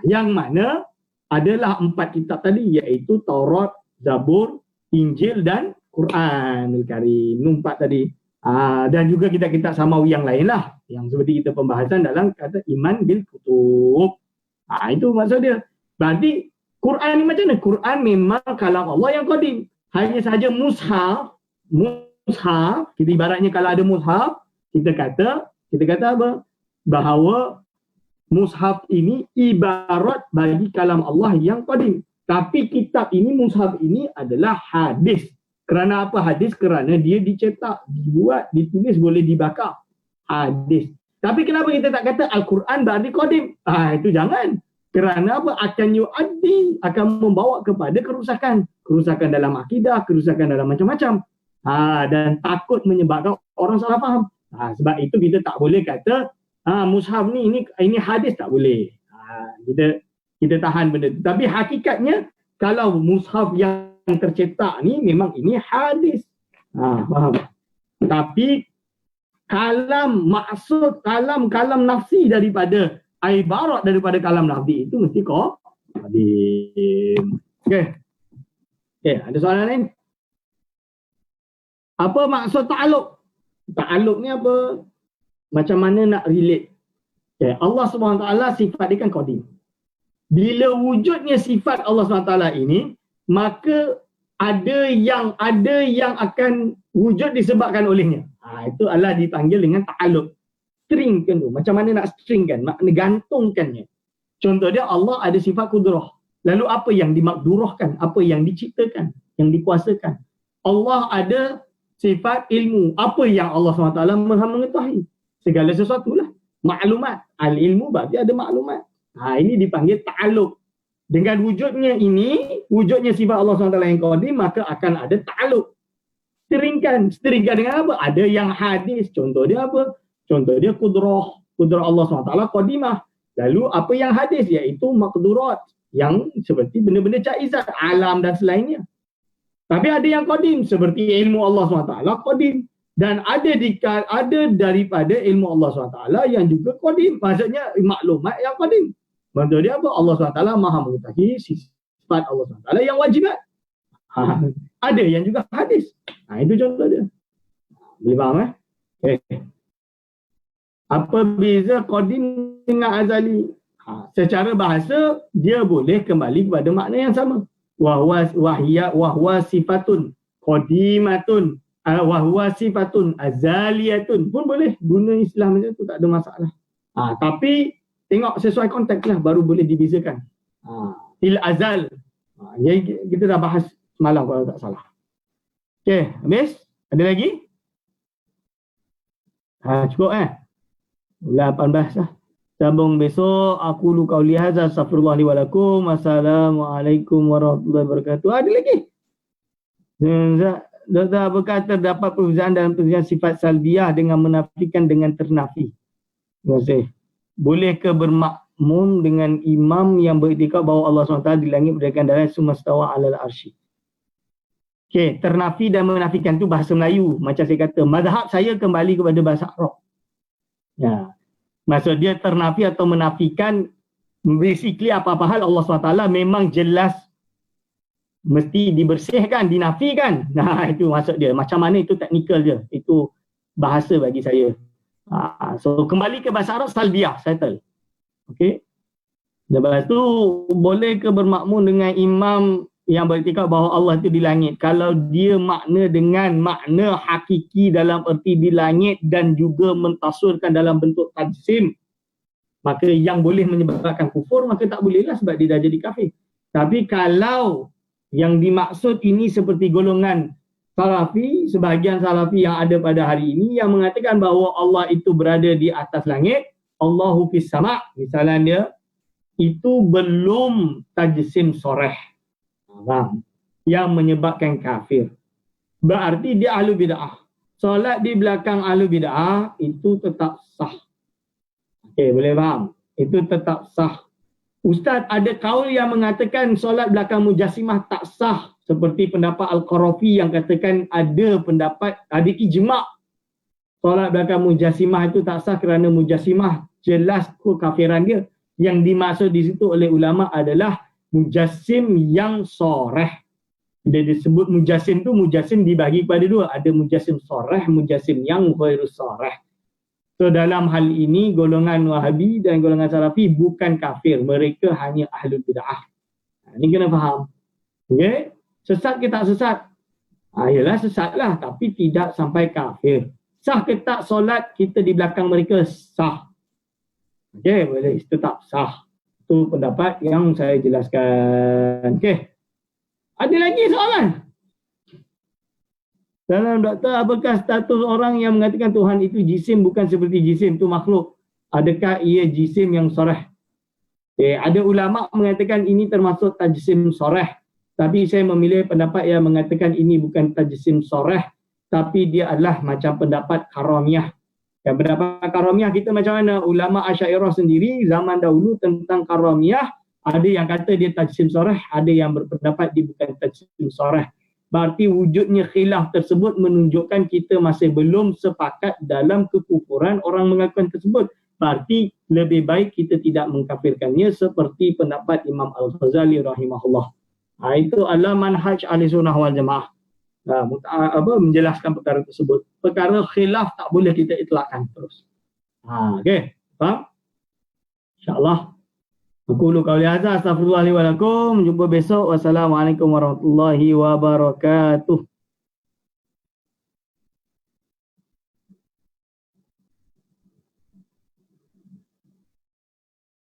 Yang mana adalah 4 kitab tadi, iaitu Taurat, Zabur, Injil dan Quranul Karim. 4 tadi. Dan juga kitab-kitab samawi yang lain lah. Yang seperti kita pembahasan dalam kata iman bil kutub. Itu maksud dia. Berarti Quran ni macam mana? Quran memang kalam Allah yang qadim. Hanya sahaja mushaf, kita ibaratnya kalau ada mushaf, kita kata apa? Bahawa mushaf ini ibarat bagi kalam Allah yang qadim. Tapi kitab ini, mushaf ini adalah hadis. Kerana apa hadis? Kerana dia dicetak, dibuat, ditulis, boleh dibakar. Hadis. Tapi kenapa kita tak kata Al-Quran berarti qadim? Itu jangan. Kerana apa? Akan yu'addi, akan membawa kepada kerusakan. Kerusakan dalam akidah, kerusakan dalam macam-macam. Dan takut menyebabkan orang salah faham. Sebab itu kita tak boleh kata mushaf ni ini hadis, tak boleh. Kita tahan benda tu. Tapi hakikatnya kalau mushaf yang tercetak ni memang ini hadis. Faham? Tapi maksud kalam nafsi daripada ibarat daripada kalam nafsi itu mesti qadim. Okey, ada soalan lain? Apa maksud ta'alluq? Ta'alluq ni apa? Macam mana nak relate? Allah SWT sifat dia kan qadim. Bila wujudnya sifat Allah SWT ini, maka ada yang akan wujud disebabkan olehnya. Itu adalah dipanggil dengan ta'alluq. Stringkan tu. Macam mana nak stringkan? Makna gantungkannya. Contoh dia, Allah ada sifat kudrah. Lalu apa yang dimakdurahkan? Apa yang diciptakan? Yang dikuasakan? Allah ada sifat ilmu. Apa yang Allah SWT maha mengetahui? Segala sesuatu lah. Maklumat. Al-ilmu berarti ada maklumat. Ini dipanggil ta'alluq. Dengan wujudnya ini, wujudnya sifat Allah SWT yang qadim, maka akan ada ta'alluq. Stringkan dengan apa? Ada yang hadis. Contoh dia apa? Contoh dia kudrah. Kudrah Allah SWT qadimah. Lalu apa yang hadis? Iaitu maqdurat. Yang seperti benda-benda jaizat, alam dan selainnya. Tapi ada yang qadim. Seperti ilmu Allah SWT qadim. Dan ada daripada ilmu Allah SWT yang juga qadim. Maksudnya maklumat yang qadim. Contoh dia apa? Allah SWT maha mengetahui sifat Allah SWT yang wajibat. Ada yang juga hadis. Itu contoh dia. Boleh faham Okay. Apa beza qadim dengan azali? Secara bahasa, dia boleh kembali kepada makna yang sama. Wahwa sifatun qadimatun wahwa sifatun azaliyatun pun boleh guna istilah macam tu, tak ada masalah. Tapi tengok sesuai konteks lah baru boleh dibezakan. Til azal. Kita dah bahas semalam kalau tak salah. Okey, habis? Ada lagi? Cukup 18 lah. Sambung besok. Aku lu qauli hadza astaghfirullah li wa lakum. Assalamualaikum warahmatullahi wabarakatuh. Ada lagi? Doktor berkata terdapat perbezaan dalam pengertian sifat salbiah dengan menafikan dengan ternafi. Terima kasih. Boleh ke bermakmum dengan imam yang beriktikad bahawa Allah SWT di langit berdekatan dalam sumastawa alal arsy? Okey, ternafi dan menafikan tu bahasa Melayu. Macam saya kata, mazhab saya kembali kepada bahasa Arab. Maksud dia ternafi atau menafikan, basically apa-apa hal Allah SWT memang jelas mesti dibersihkan, dinafikan. Itu maksud dia. Macam mana itu teknikal dia. Itu bahasa bagi saya. So kembali ke bahasa Arab, salbiah, settle. Okey. Lepas tu boleh ke bermakmum dengan imam yang beriktikad bahawa Allah itu di langit? Kalau dia makna dengan makna hakiki dalam erti di langit dan juga mentasvirkan dalam bentuk tajsim, maka yang boleh menyebabkan kufur, maka tak bolehlah sebab dia dah jadi kafir. Tapi kalau yang dimaksud ini seperti golongan Salafi, sebahagian Salafi yang ada pada hari ini yang mengatakan bahawa Allah itu berada di atas langit, Allahu fis sama', misalnya dia, itu belum tajsim soreh. Yang menyebabkan kafir. Berarti dia ahlu bid'ah. Solat di belakang ahlu bid'ah itu tetap sah. Okey, boleh faham? Itu tetap sah. Ustaz, ada kaul yang mengatakan solat belakang mujassimah tak sah. Seperti pendapat Al-Qarafi yang katakan ada ijma' solat belakang mujassimah itu tak sah kerana mujassimah jelas kekafiran dia. Yang dimaksud di situ oleh ulama adalah mujassim yang soreh. Bila disebut mujassim tu, mujassim dibagi kepada dua. Ada mujassim soreh, mujassim yang ghairu soreh. So dalam hal ini, golongan Wahabi dan golongan Salafi bukan kafir. Mereka hanya ahlul bid'ah. Ini kena faham. Okay? Sesat ke tak sesat? Yalah sesatlah, tapi tidak sampai kafir. Sah ke tak solat kita di belakang mereka? Sah. Okey, boleh itu tak sah. Itu pendapat yang saya jelaskan. Okey. Ada lagi soalan? Dalam doktor, apakah status orang yang mengatakan Tuhan itu jisim bukan seperti jisim, itu makhluk? Adakah ia jisim yang soreh? Ada ulama mengatakan ini termasuk tajsim soreh. Tapi saya memilih pendapat yang mengatakan ini bukan tajsim soreh, tapi dia adalah macam pendapat karamiyah. Yang pendapat karamiyah kita macam mana? Ulama Asy'ariyah sendiri zaman dahulu tentang karamiyah, ada yang kata dia tajsim soreh, ada yang berpendapat dia bukan tajsim soreh. Berarti wujudnya khilaf tersebut menunjukkan kita masih belum sepakat dalam kekufuran orang mengakukan tersebut. Berarti lebih baik kita tidak mengkafirkannya seperti pendapat Imam Al-Ghazali rahimahullah. Itu adalah manhaj Ahlussunnah wal Jamaah. Menjelaskan perkara tersebut. Perkara khilaf tak boleh kita itlakkan terus. Okey, faham? InsyaAllah. Aku qauli hadza, astaghfirullah li wa lakum. Jumpa besok. Wassalamualaikum warahmatullahi wabarakatuh.